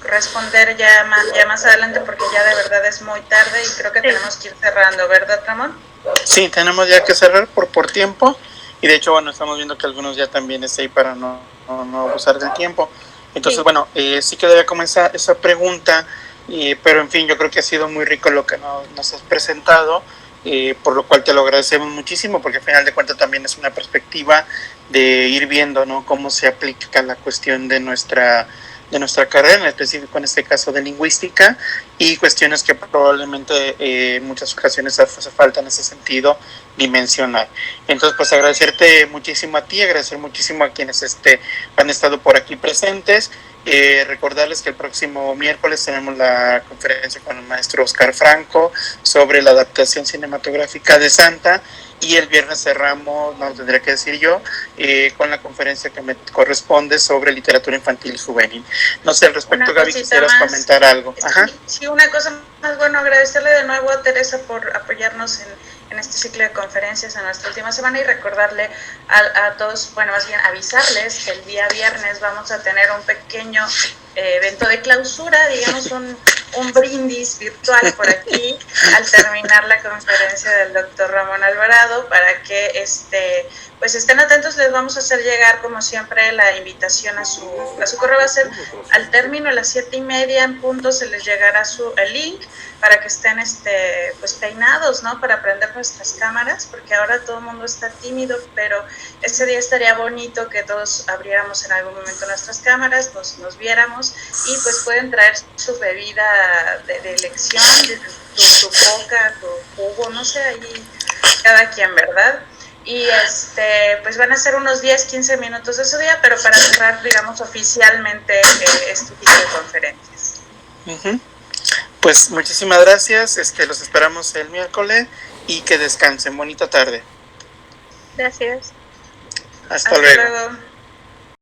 responder ya más adelante, porque ya de verdad es muy tarde y creo que tenemos que ir cerrando, ¿verdad, Ramón? Sí, tenemos ya que cerrar por tiempo, y de hecho, bueno, estamos viendo que algunos ya también están ahí para no abusar del tiempo. Entonces, sí. Bueno, sí quedaría como esa pregunta, pero en fin, yo creo que ha sido muy rico lo que nos has presentado, por lo cual te lo agradecemos muchísimo, porque al final de cuentas también es una perspectiva de ir viendo, ¿no?, cómo se aplica la cuestión de nuestra carrera, en específico en este caso de lingüística, y cuestiones que probablemente en muchas ocasiones hace falta en ese sentido dimensionar. Entonces, pues agradecerte muchísimo a ti, agradecer muchísimo a quienes han estado por aquí presentes. Recordarles que el próximo miércoles tenemos la conferencia con el maestro Oscar Franco sobre la adaptación cinematográfica de Santa, y el viernes cerramos, no tendría que decir yo, con la conferencia que me corresponde sobre literatura infantil y juvenil. No sé, al respecto, Gaby, quisieras comentar algo. Ajá. Sí, una cosa más, bueno, agradecerle de nuevo a Teresa por apoyarnos en este ciclo de conferencias en nuestra última semana y recordarle a todos, bueno, más bien avisarles que el día viernes vamos a tener un pequeño evento de clausura, digamos un brindis virtual por aquí al terminar la conferencia del doctor Ramón Alvarado para que pues estén atentos. Les vamos a hacer llegar como siempre la invitación a su correo. Va a ser al término a las 7:30 en punto, se les llegará el link para que estén pues peinados, ¿no? Para prender nuestras cámaras, porque ahora todo el mundo está tímido, pero ese día estaría bonito que todos abriéramos en algún momento nuestras cámaras, nos viéramos, y pues pueden traer su bebida de elección, tu coca, tu jugo, no sé, ahí cada quien, ¿verdad? Y pues van a ser unos 10-15 minutos de su día, pero para cerrar, digamos, oficialmente este tipo de conferencias. Pues muchísimas gracias, los esperamos el miércoles y que descansen. Bonita tarde. Gracias. Hasta luego.